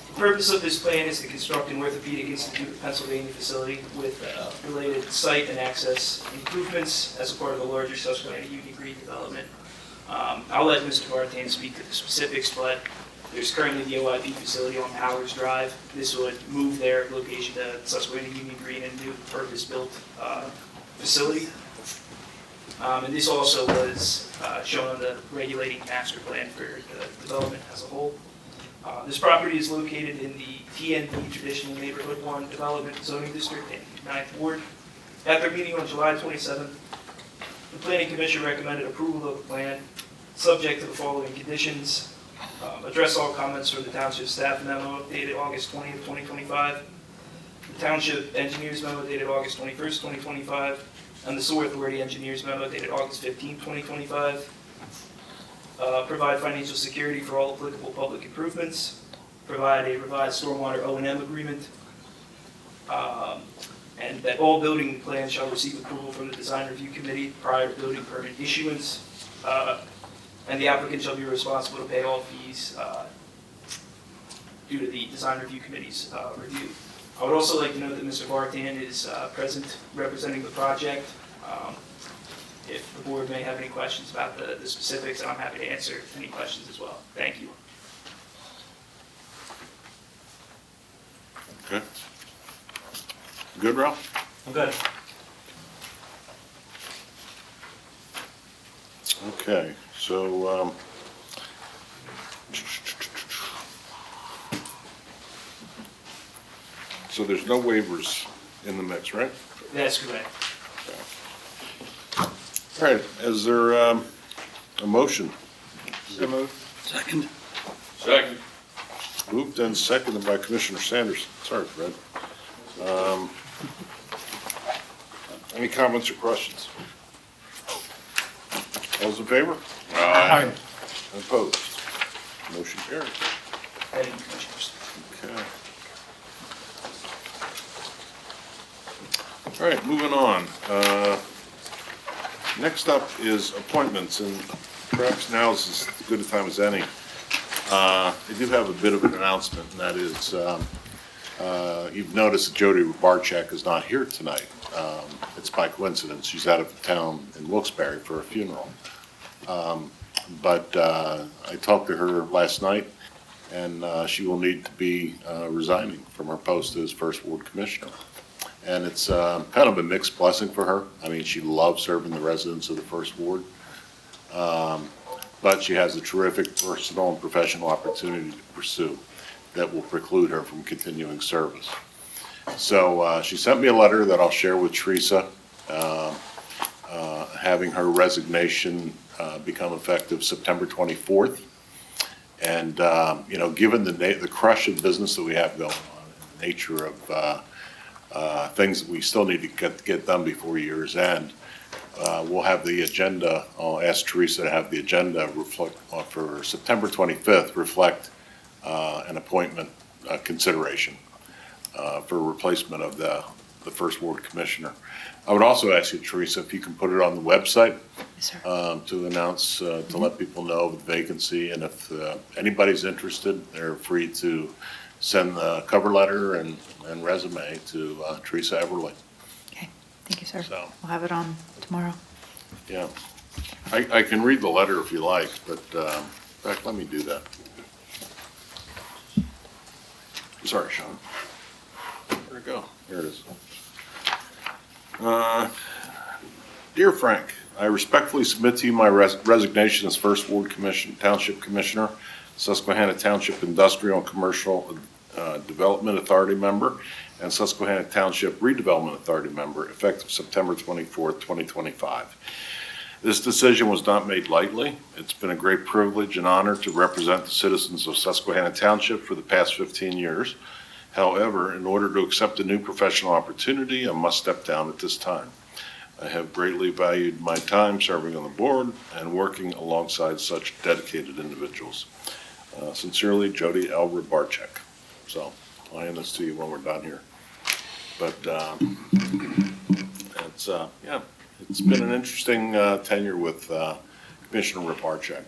Speaker 7: The purpose of this plan is to construct an Orthopedic Institute of Pennsylvania facility with related site and access improvements as a part of the larger Susquehanna Union Green development. I'll let Mr. Vartan speak to the specifics, but there's currently the OIB facility on Powers Drive. This would move their location to Susquehanna Union Green and new purpose-built facility. And this also was shown on the regulating master plan for the development as a whole. This property is located in the TND Traditional Neighborhood 1 Development Zoning District in 9th Ward. At their meeting on July 27th, the Planning Commission recommended approval of the plan, subject to the following conditions. Address all comments from the Township staff memo dated August 20th, 2025, the Township Engineers memo dated August 21st, 2025, and the Sewer Authority Engineers memo dated August 15th, 2025. Provide financial security for all applicable public improvements. Provide a revised stormwater O&M agreement. And that all building plans shall receive approval from the Design Review Committee prior to building permit issuance. And the applicant shall be responsible to pay all fees due to the Design Review Committee's review. I would also like to note that Mr. Vartan is present representing the project. If the board may have any questions about the specifics, I'm happy to answer any questions as well. Thank you.
Speaker 1: Okay. Good, Ralph?
Speaker 11: I'm good.
Speaker 1: Okay, so, So there's no waivers in the mix, right?
Speaker 7: That's correct.
Speaker 1: All right, is there a motion?
Speaker 11: So moved. Second.
Speaker 6: Second.
Speaker 1: Moved and seconded by Commissioner Sanders. Sorry, Fred. Any comments or questions? All those in favor?
Speaker 8: Aye.
Speaker 1: Opposed? Motion carries.
Speaker 7: Thank you, Commissioners.
Speaker 1: Okay. All right, moving on. Next up is appointments, and perhaps now is as good a time as any. I do have a bit of an announcement, and that is, you've noticed that Jody Barczak is not here tonight. It's by coincidence. She's out of town in Wilkes-Barre for a funeral. But I talked to her last night, and she will need to be resigning from her post as First Ward Commissioner. And it's kind of a mixed blessing for her. I mean, she loves serving the residents of the First Ward. But she has a terrific personal and professional opportunity to pursue that will preclude her from continuing service. So she sent me a letter that I'll share with Teresa, having her resignation become effective September 24th. And, you know, given the crush of business that we have going on, the nature of things that we still need to get done before year's end, we'll have the agenda. I'll ask Teresa to have the agenda reflect for September 25th, reflect an appointment consideration for replacement of the First Ward Commissioner. I would also ask you, Teresa, if you can put it on the website to announce, to let people know of the vacancy. And if anybody's interested, they're free to send the cover letter and resume to Teresa Everly.
Speaker 5: Okay, thank you, sir.
Speaker 1: So,
Speaker 5: We'll have it on tomorrow.
Speaker 1: yeah. I can read the letter if you like, but in fact, let me do that. Sorry, Sean. Where'd it go? Here it is. Dear Frank, I respectfully submit to you my resignation as First Ward Township Commissioner, Susquehanna Township Industrial and Commercial Development Authority member, and Susquehanna Township Redevelopment Authority member, effective September 24th, 2025. This decision was not made lightly. It's been a great privilege and honor to represent the citizens of Susquehanna Township for the past 15 years. However, in order to accept a new professional opportunity, I must step down at this time. I have greatly valued my time serving on the board and working alongside such dedicated individuals. Sincerely, Jody L. Barczak. So I'll hand this to you when we're done here. But it's been an interesting tenure with Commissioner Barczak.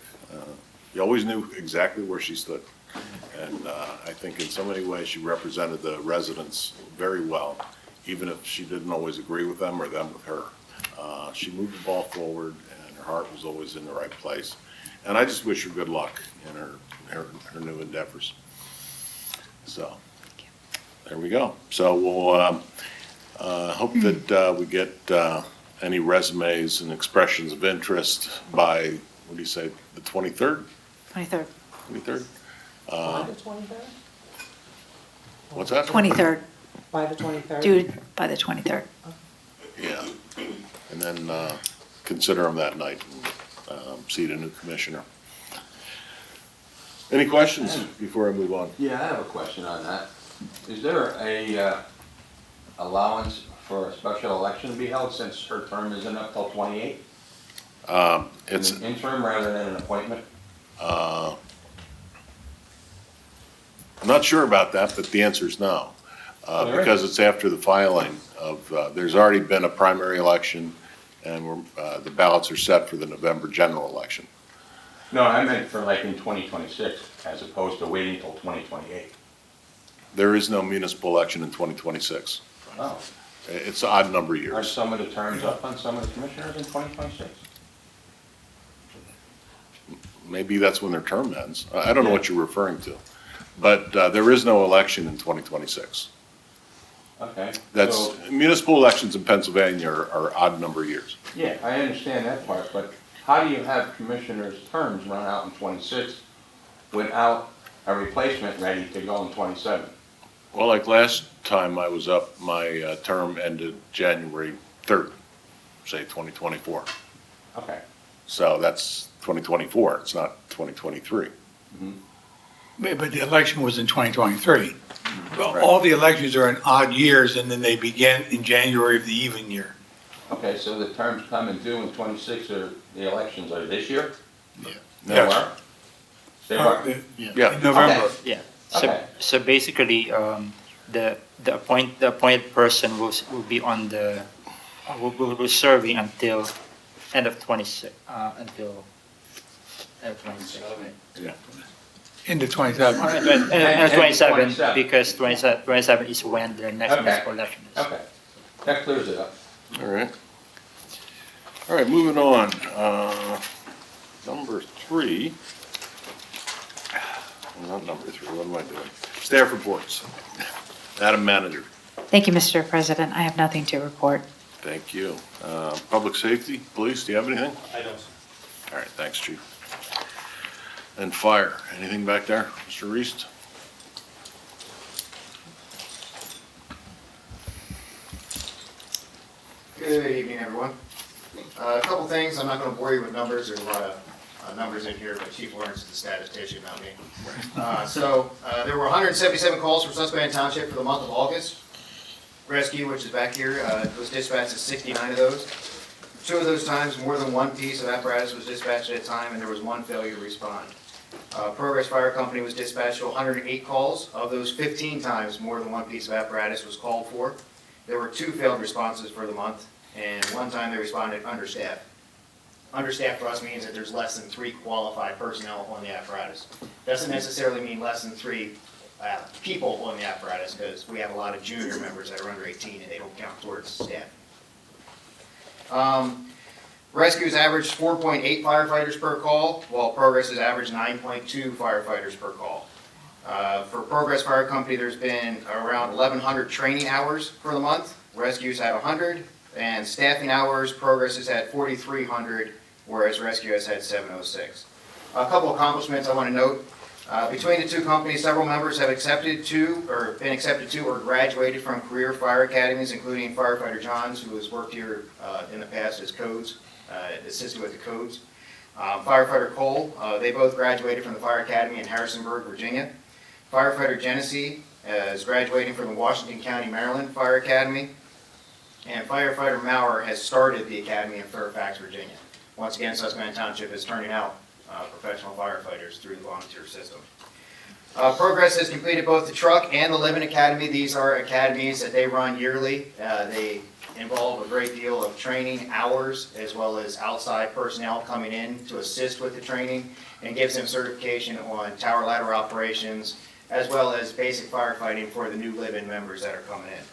Speaker 1: You always knew exactly where she stood. And I think in so many ways she represented the residents very well, even if she didn't always agree with them or them with her. She moved the ball forward, and her heart was always in the right place. And I just wish her good luck in her new endeavors. So there we go. So we'll hope that we get any resumes and expressions of interest by, what do you say, the 23rd?
Speaker 5: 23rd.
Speaker 1: 23rd?
Speaker 2: By the 23rd?
Speaker 1: What's that?
Speaker 5: 23rd,
Speaker 2: By the 23rd?
Speaker 5: due by the 23rd.
Speaker 1: Yeah. And then consider them that night and seat a new commissioner. Any questions before I move on?
Speaker 6: Yeah, I have a question on that. Is there a allowance for a special election to be held since her term isn't up till 28?
Speaker 1: It's
Speaker 6: An interim rather than an appointment?
Speaker 1: I'm not sure about that, but the answer is no. Because it's after the filing of, there's already been a primary election, and the ballots are set for the November general election.
Speaker 6: No, I meant for like in 2026, as opposed to waiting till 2028.
Speaker 1: There is no municipal election in 2026.
Speaker 6: Oh.
Speaker 1: It's an odd number of
Speaker 6: Are
Speaker 1: years.
Speaker 6: some of the terms up on some of the commissioners in 2026?
Speaker 1: Maybe that's when their term ends. I don't know what you're referring to. But there is no election in 2026.
Speaker 6: Okay.
Speaker 1: That's,
Speaker 6: So-
Speaker 1: municipal elections in Pennsylvania are odd number of years.
Speaker 6: Yeah, I understand that part, but how do you have commissioners' terms run out in 26 without a replacement ready to go in 27?
Speaker 1: Well, like last time I was up, my term ended January 3rd, say 2024.
Speaker 6: Okay.
Speaker 1: So that's 2024, it's not 2023.
Speaker 8: But the election was in 2023. Well,
Speaker 1: Right.
Speaker 8: all the elections are in odd years, and then they begin in January of the even year.
Speaker 6: Okay, so the terms come and due in 26, or the elections are this year?
Speaker 1: Yes.
Speaker 6: They were? They were?
Speaker 1: Yeah.
Speaker 8: In November.
Speaker 6: Okay.
Speaker 12: Yeah,
Speaker 6: Okay.
Speaker 12: so basically, the appointed person will be on the, will be serving until end of 26, until end of 26.
Speaker 1: Yeah.
Speaker 8: Into 27.
Speaker 12: And 27,
Speaker 6: 27.
Speaker 12: because 27 is when the next
Speaker 6: Okay.
Speaker 12: municipal election is.
Speaker 6: Okay, that clears it up.
Speaker 1: All right. All right, moving on. Number 3. Not number 3, what am I doing? Staff reports. Madam Manager,
Speaker 5: Thank you, Mr. President. I have nothing to report.
Speaker 1: thank you. Public safety, police, do you have anything?
Speaker 4: I don't.
Speaker 1: All right, thanks, Chief. And fire, anything back there, Mr. Reist?
Speaker 15: Good evening, everyone. A couple things, I'm not going to bore you with numbers, there's a lot of numbers in here, but Chief Lawrence is the statistician, not me. There were 177 calls from Susquehanna Township for the month of August. Rescue, which is back here, was dispatched at 69 of those. 2 of those times, more than one piece of apparatus was dispatched at a time, and there was 1 failure to respond. Progress Fire Company was dispatched to 108 calls. Of those, 15 times more than one piece of apparatus was called for. There were 2 failed responses for the month, and 1 time they responded understaffed. Understaffed for us means that there's less than 3 qualified personnel on the apparatus. Doesn't necessarily mean less than 3 people on the apparatus, because we have a lot of junior members that are under 18 and they don't count towards staff. Rescues averaged 4.8 firefighters per call, while Progress has averaged 9.2 firefighters per call. For Progress Fire Company, there's been around 1,100 training hours for the month. Rescues had 100, and staffing hours, Progress has had 4,300, whereas Rescue has had 706. A couple accomplishments I want to note. Between the 2 companies, several members have been accepted to or graduated from career fire academies, including firefighter Johns, who has worked here in the past as codes, assisted with the codes. Firefighter Cole, they both graduated from the Fire Academy in Harrisonburg, Virginia. Firefighter Genesee is graduating from the Washington County, Maryland Fire Academy. And Firefighter Maurer has started the academy in Fairfax, Virginia. Once again, Susquehanna Township is turning out professional firefighters through the volunteer system. Progress has completed both the truck and the Living Academy. These are academies that they run yearly. They involve a great deal of training hours, as well as outside personnel coming in to assist with the training, and gives them certification on tower ladder operations, as well as basic firefighting for the new Living members that are coming in.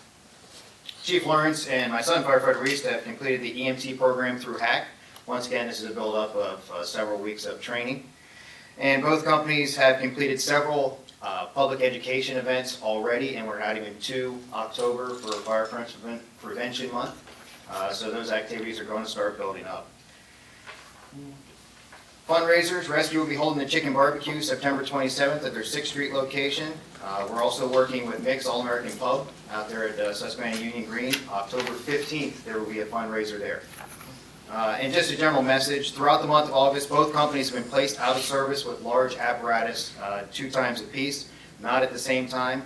Speaker 15: Chief Lawrence and my son, Firefighter Reist, have completed the EMT program through HAC. Once again, this is a build-up of several weeks of training. And both companies have completed several public education events already, and we're not even to October for Fire Prevention Month. So those activities are going to start building up. Fundraisers, Rescue will be holding the Chicken Barbecue September 27th at their 6th Street location. We're also working with Mick's All-American Pub out there at Susquehanna Union Green. October 15th, there will be a fundraiser there. And just a general message, throughout the month of August, both companies have been placed out of service with large apparatus 2 times apiece, not at the same time.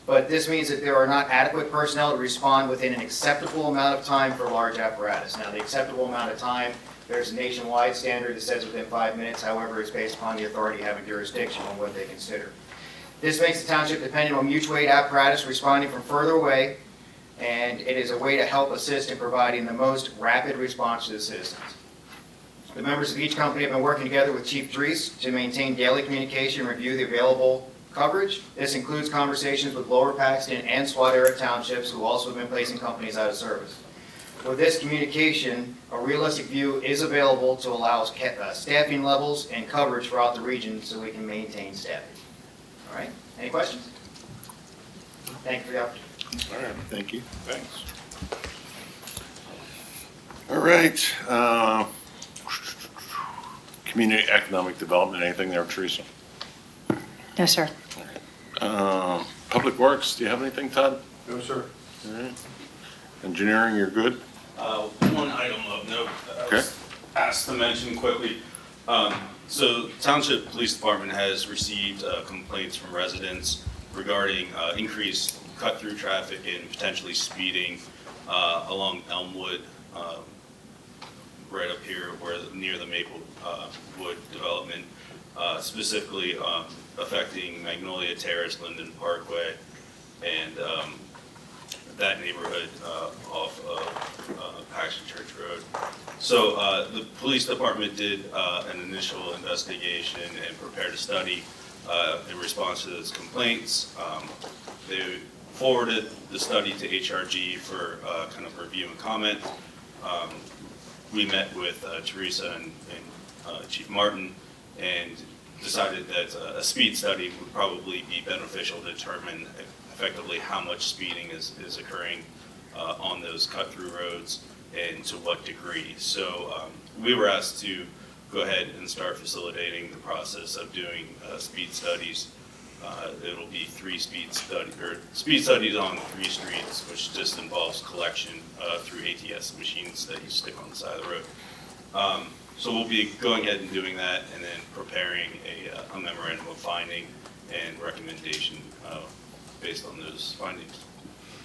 Speaker 15: But this means that there are not adequate personnel to respond within an acceptable amount of time for large apparatus. Now, the acceptable amount of time, there's a nationwide standard that says within 5 minutes. However, it's based upon the authority having jurisdiction on what they consider. This makes the township dependent on mutual aid apparatus responding from further away, and it is a way to help assist in providing the most rapid response to the citizens. The members of each company have been working together with Chief Drees to maintain daily communication and review the available coverage. This includes conversations with Lower Paxton and SWAT-era townships who also have been placing companies out of service. With this communication, a realistic view is available to allow staffing levels and coverage throughout the region so we can maintain staffing. All right, any questions? Thank you for the opportunity.
Speaker 1: All right,
Speaker 10: Thank you.
Speaker 1: thanks. All right. Community economic development, anything there, Teresa?
Speaker 5: No, sir.
Speaker 1: Public Works, do you have anything, Todd?
Speaker 16: No, sir.
Speaker 1: All right. Engineering, you're good?
Speaker 17: One item of note that I
Speaker 1: Okay.
Speaker 17: was asked to mention quickly. So Township Police Department has received complaints from residents regarding increased cut-through traffic and potentially speeding along Elmwood, right up here where near the Maple Wood development, specifically affecting Magnolia Terrace, Linden Parkway, and that neighborhood off of Paxton Church Road. So the police department did an initial investigation and prepared a study in response to those complaints. They forwarded the study to HRG for kind of review and comment. We met with Teresa and Chief Martin and decided that a speed study would probably be beneficial to determine effectively how much speeding is occurring on those cut-through roads and to what degree. So we were asked to go ahead and start facilitating the process of doing speed studies. It'll be speed studies on 3 streets, which just involves collection through ATS machines that you stick on the side of the road. So we'll be going ahead and doing that, and then preparing a memorandum of finding and recommendation based on those findings.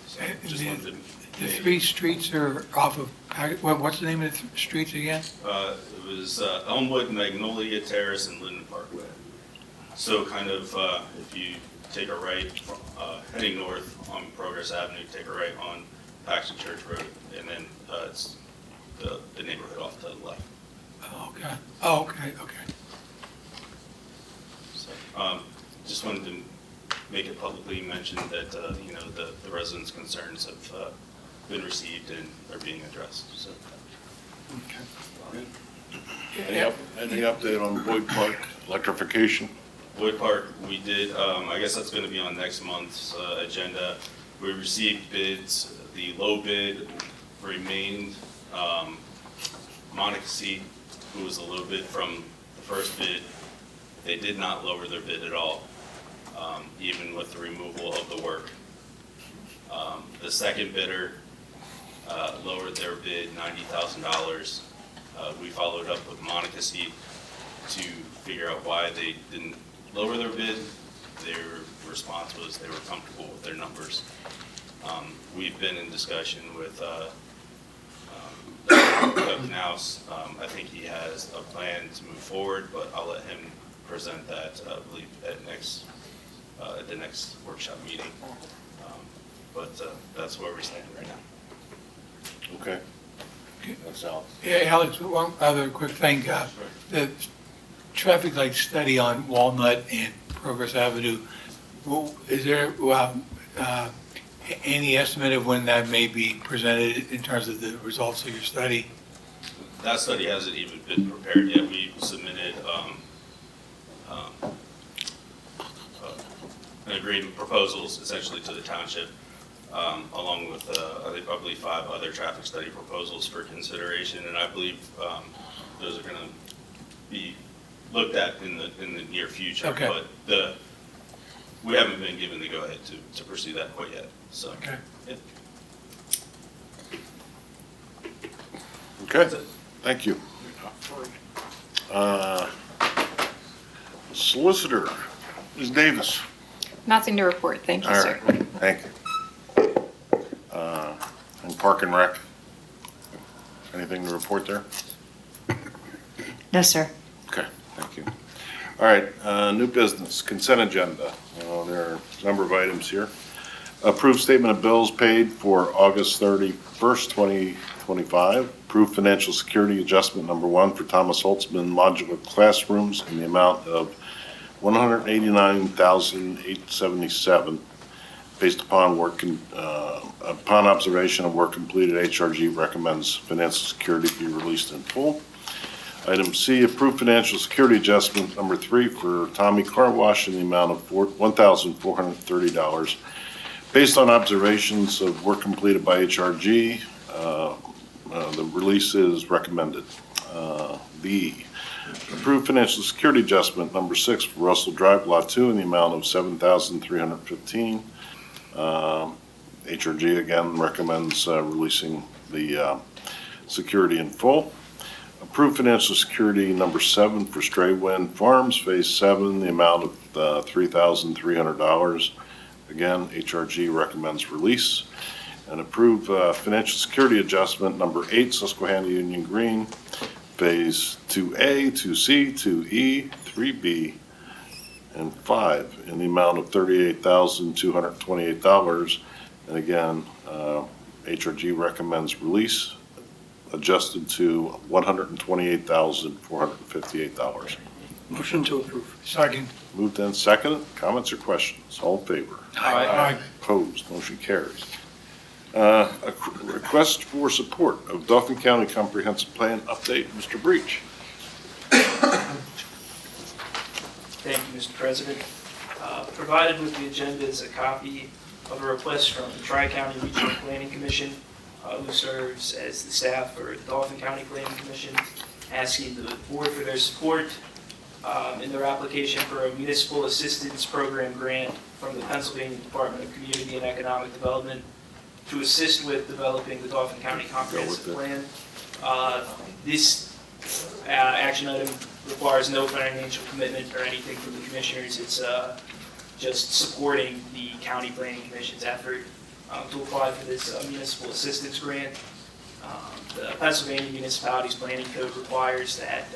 Speaker 17: So just wanted to
Speaker 8: The 3 streets are off of, what's the name of the streets again?
Speaker 17: it was Elmwood, Magnolia Terrace, and Linden Parkway. So kind of, if you take a right, heading north on Progress Avenue, take a right on Paxton Church Road, and then it's the neighborhood off to the left.
Speaker 8: Oh, okay.
Speaker 17: So, just wanted to make it publicly mentioned that, the residents' concerns have been received and are being addressed, so.
Speaker 1: Any update on Boyd Park electrification?
Speaker 17: Boyd Park, we did, I guess that's gonna be on next month's agenda. We received bids. The low bid remained Montecito, who was the low bid from the first bid. They did not lower their bid at all, even with the removal of the work. The second bidder lowered their bid $90,000. We followed up with Montecito to figure out why they didn't lower their bid. Their response was they were comfortable with their numbers. We've been in discussion with Doug Knaus. I think he has a plan to move forward, but I'll let him present that, I believe, at the next workshop meeting. But that's where we stand right now.
Speaker 1: Okay. That's Alex.
Speaker 8: Yeah, Alex, one other quick thing. The traffic light study on Walnut and Progress Avenue, is there any estimate of when that may be presented in terms of the results of your study?
Speaker 17: That study hasn't even been prepared yet. We submitted an agreement proposals essentially to the township, along with I believe 5 other traffic study proposals for consideration, and I believe those are going to be looked at in the near future.
Speaker 8: Okay.
Speaker 17: But we haven't been given the go ahead to pursue that quite yet. So.
Speaker 8: Okay.
Speaker 17: Yeah.
Speaker 1: Okay, thank you. Solicitor, Ms. Davis.
Speaker 9: Nothing to report, thank you,
Speaker 1: All
Speaker 9: sir.
Speaker 1: right, thank you. And Park and Rec, anything to report there?
Speaker 5: No, sir.
Speaker 1: Okay, thank you. All right, new business, consent agenda. There are a number of items here. Approved statement of bills paid for August 31st, 2025. Approved financial security adjustment number 1 for Thomas Holtzman modular classrooms in the amount of $189,877 based upon upon observation of work completed. HRG recommends financial security be released in full. Item C, approved financial security adjustment number 3 for Tommy Car Wash in the amount of $1,430 based on observations of work completed by HRG. The release is recommended. B, approved financial security adjustment number 6 for Russell Drive Lot 2 in the amount of $7,315 HRG again recommends releasing the security in full. Approved financial security number 7 for Stray Wind Farms, Phase 7, the amount of $3,300. Again, HRG recommends release. And approve financial security adjustment number 8, Susquehanna Union Green, Phase 2A, 2C, 2E, 3B, and 5 in the amount of $38,228. And again, HRG recommends release, adjusted to $128,458.
Speaker 11: Motion to approve.
Speaker 8: Second.
Speaker 1: Moved and seconded. Comments or questions? All in favor?
Speaker 8: Aye.
Speaker 1: Opposed? Motion carries. A request for support of Dauphin County Comprehensive Plan update. Mr. Breach.
Speaker 7: Thank you, Mr. President. Provided with the agenda is a copy of a request from the Tri-County Regional Planning Commission, who serves as the staff for the Dauphin County Planning Commission, asking the board for their support in their application for a municipal assistance program grant from the Pennsylvania Department of Community and Economic Development to assist with developing the Dauphin County Comprehensive Plan. This action item requires no financial commitment or anything from the commissioners. It's just supporting the County Planning Commission's effort to apply for this municipal assistance grant. The Pennsylvania Municipalities Planning Code requires that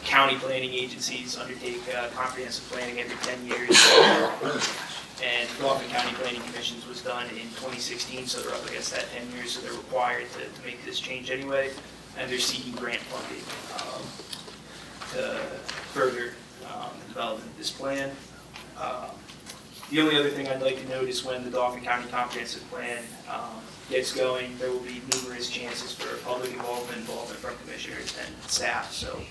Speaker 7: county planning agencies undertake comprehensive planning every 10 years. And Dauphin County Planning Commission's was done in 2016, so they're up against that 10 years, so they're required to make this change anyway. And they're seeking grant funding to further the development of this plan. The only other thing I'd like to note is when the Dauphin County Comprehensive Plan gets going, there will be numerous chances for public involvement from commissioners and staff. So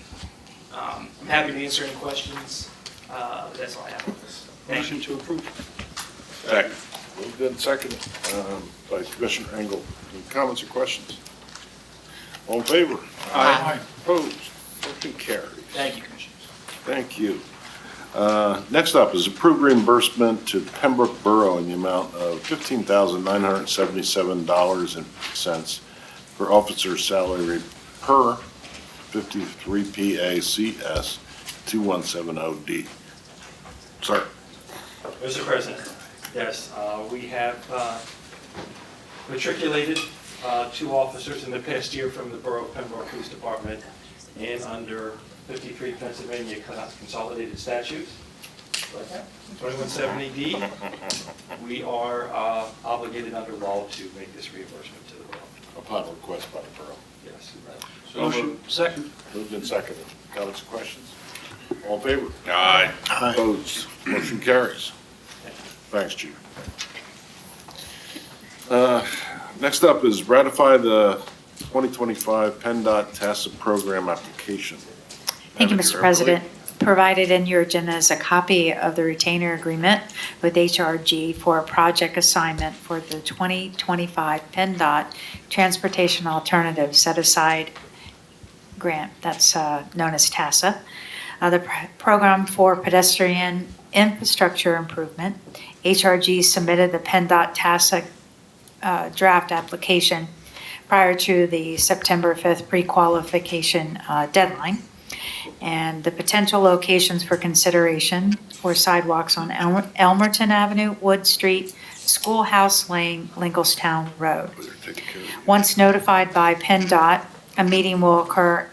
Speaker 7: I'm happy to answer any questions. That's all I have on this. Thank you.
Speaker 11: Motion to approve.
Speaker 1: Second. Moved and seconded by Commissioner Engel. Any comments or questions? All in favor?
Speaker 8: Aye.
Speaker 1: Opposed? Motion carries.
Speaker 7: Thank you, Commissioners.
Speaker 1: Thank you. Next up is approved reimbursement to Pembroke Borough in the amount of $15,977.50 for officer's salary per 53 PACS 2170D. Sir.
Speaker 4: Mr. President, yes, we have matriculated 2 officers in the past year from the Borough of Pembroke Police Department and under 53 Pennsylvania Consolidated Statutes, 2170D, we are obligated under law to make this reimbursement to the borough.
Speaker 1: Upon request by the borough.
Speaker 4: Yes.
Speaker 11: Motion. Second.
Speaker 1: Moved and seconded. Comments or questions? All in favor? Aye. Opposed? Motion carries. Thanks, Chief. Next up is ratify the 2025 PennDOT TASA program application.
Speaker 5: Thank you,
Speaker 1: Manager
Speaker 5: Mr. President. Provided in your agenda is a copy of the retainer agreement with HRG for a project assignment for the 2025 PennDOT Transportation Alternative Set-Aside Grant, that's known as TASA. The program for pedestrian infrastructure improvement. HRG submitted the PennDOT TASA draft application prior to the September 5th pre-qualification deadline. And the potential locations for consideration for sidewalks on Elmerton Avenue, Wood Street, Schoolhouse Lane, Lincolnstown Road. Once notified by PennDOT, a meeting will occur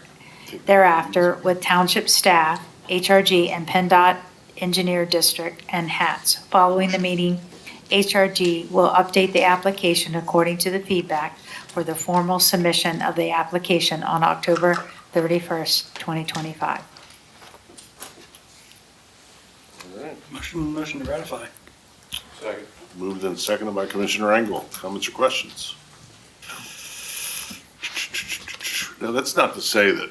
Speaker 5: thereafter with township staff, HRG, and PennDOT Engineer District and HATS. Following the meeting, HRG will update the application according to the feedback for the formal submission of the application on October 31st, 2025.
Speaker 1: All right.
Speaker 11: Motion to ratify.
Speaker 1: Second. Moved and seconded by Commissioner Engel. Comments or questions? Now, that's not to say that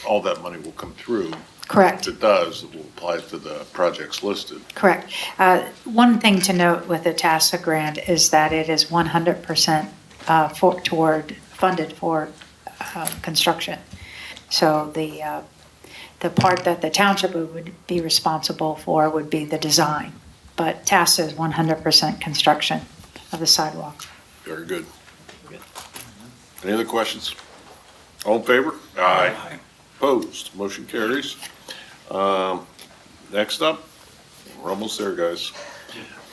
Speaker 1: all that money will come through.
Speaker 5: Correct.
Speaker 1: If it does, it will apply to the projects listed.
Speaker 5: Correct. One thing to note with the TASA grant is that it is 100% funded for construction. So the part that the township would be responsible for would be the design but TASTA is 100% construction of the sidewalk.
Speaker 1: Very good. Any other questions? All in favor? Aye. Opposed? Motion carries. Next up, we're almost there, guys.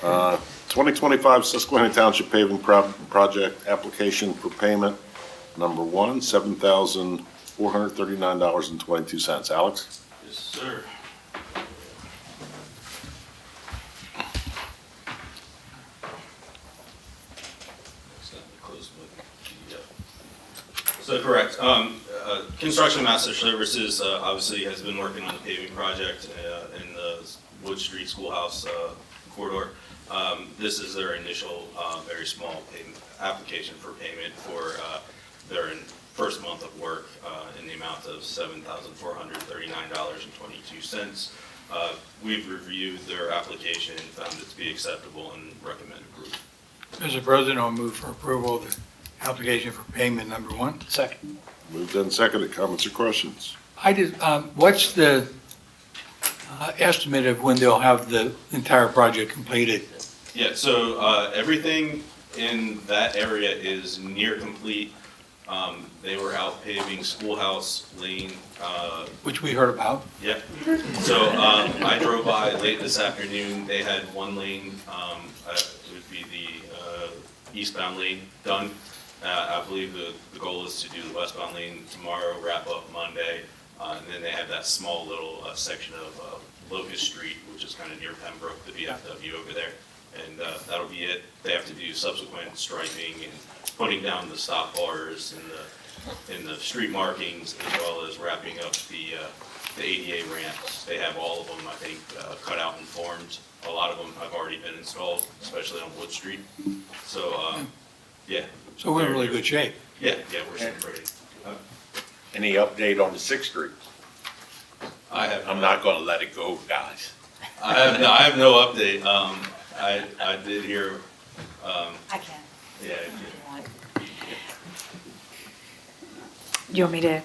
Speaker 1: 2025 Susquehanna Township paving project application for payment number one, $7,439.22. Alex?
Speaker 17: Yes, sir. So correct. Construction Master Services obviously has been working on the paving project in the Wood Street Schoolhouse corridor. This is their initial very small payment application for payment for their first month of work in the amount of $7,439.22. We've reviewed their application, found it to be acceptable, and recommend approval.
Speaker 8: Mr. President, I'll move for approval of the application for payment number one.
Speaker 11: Second.
Speaker 1: Moved and seconded. Comments or questions?
Speaker 8: What's the estimate of when they'll have the entire project completed?
Speaker 17: Yeah, so everything in that area is near complete. They were out paving Schoolhouse Lane.
Speaker 8: Which we heard about.
Speaker 17: Yeah. So I drove by late this afternoon. They had one lane, it would be the eastbound lane done. I believe the goal is to do the westbound lane tomorrow, wrap up Monday, and then they have that small little section of Locust Street, which is kind of near Pembroke, the VFW over there. And that'll be it. They have to do subsequent striping and putting down the stop bars and the street markings, as well as wrapping up the ADA ramps. They have all of them, I think, cut out and formed. A lot of them have already been installed, especially on Wood Street. So, yeah.
Speaker 8: So we're in really good shape.
Speaker 17: Yeah, we're super ready.
Speaker 16: Any update on the 6th Street? I'm not gonna let it go, guys.
Speaker 17: I have no update. I did hear.
Speaker 5: I can.
Speaker 17: Yeah.
Speaker 5: You want me to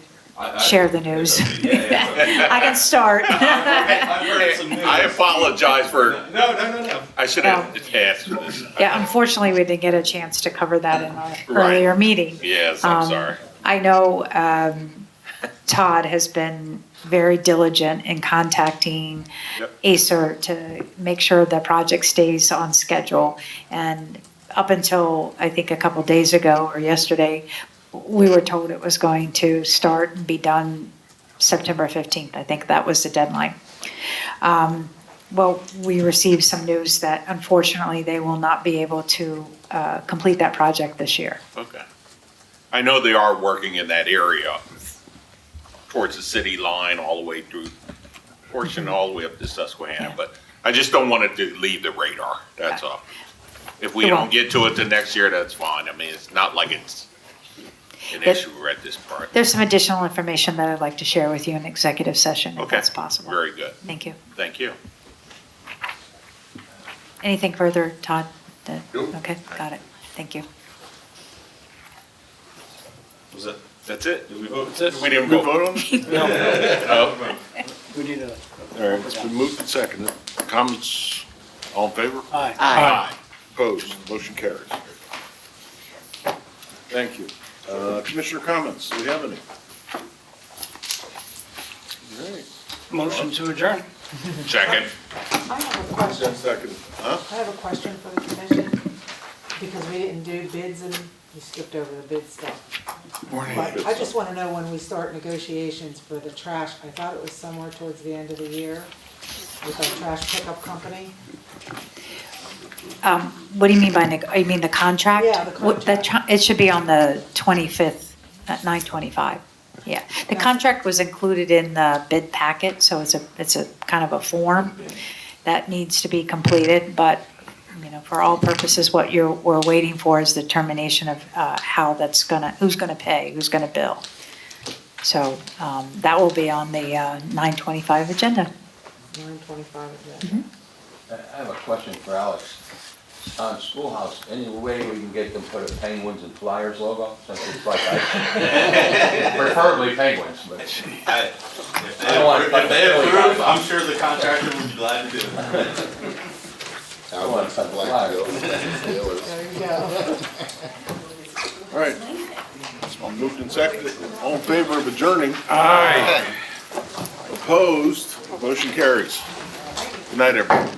Speaker 5: share the news?
Speaker 17: Yeah.
Speaker 5: I can start.
Speaker 17: I've heard some news.
Speaker 16: I apologize for.
Speaker 17: No.
Speaker 16: I should have asked for this.
Speaker 5: Yeah, unfortunately, we didn't get a chance to cover that in our earlier meeting.
Speaker 16: Yes, I'm sorry.
Speaker 5: I know Todd has been very diligent in contacting Acer to make sure the project stays on schedule. And up until, I think, a couple days ago or yesterday, we were told it was going to start and be done September 15th. I think that was the deadline. Well, we received some news that unfortunately they will not be able to complete that project this year.
Speaker 16: Okay. I know they are working in that area towards the city line, all the way through, portion all the way up to Susquehanna, but I just don't want it to leave the radar, that's all. If we don't get to it the next year, that's fine. I mean, it's not like it's an issue at this part.
Speaker 5: There's some additional information that I'd like to share with you in executive session, if that's possible.
Speaker 16: Very good.
Speaker 5: Thank you.
Speaker 16: Thank you.
Speaker 5: Anything further, Todd?
Speaker 16: Nope.
Speaker 5: Okay, got it. Thank you.
Speaker 17: Was that?
Speaker 16: That's it?
Speaker 17: Did we vote?
Speaker 16: We didn't vote on it?
Speaker 11: No.
Speaker 16: Oh.
Speaker 11: We need a.
Speaker 1: All right, it's been moved and seconded. Comments? All in favor?
Speaker 11: Aye.
Speaker 1: Aye. Opposed? Motion carries. Thank you. Commissioner comments, do we have any? All right.
Speaker 11: Motion to adjourn.
Speaker 16: Second.
Speaker 2: I have a question.
Speaker 1: Second. Huh?
Speaker 2: I have a question for the commission, because we didn't do bids and we skipped over the bid stuff. But I just want to know when we start negotiations for the trash. I thought it was somewhere towards the end of the year with our trash pickup company.
Speaker 5: What do you mean by, you mean the contract?
Speaker 2: Yeah, the contract.
Speaker 5: It should be on the 25th at 9:25. Yeah, the contract was included in the bid packet, so it's a kind of a form that needs to be completed, but, you know, for all purposes, what we're waiting for is the determination of how that's who's gonna pay, who's gonna bill. So, that will be on the 9:25 agenda.
Speaker 2: 9:25 agenda.
Speaker 18: I have a question for Alex. On Schoolhouse, any way we can get them to put a Penguins and Flyers logo, since it's like, preferably Penguins, but.
Speaker 17: If they approve, I'm sure the contractor would be glad to do it.
Speaker 14: I want some black deal.
Speaker 2: There you go.
Speaker 1: All right. So moved and seconded. All in favor of adjourning?
Speaker 8: Aye.
Speaker 1: Opposed? Motion carries. Good night, everyone.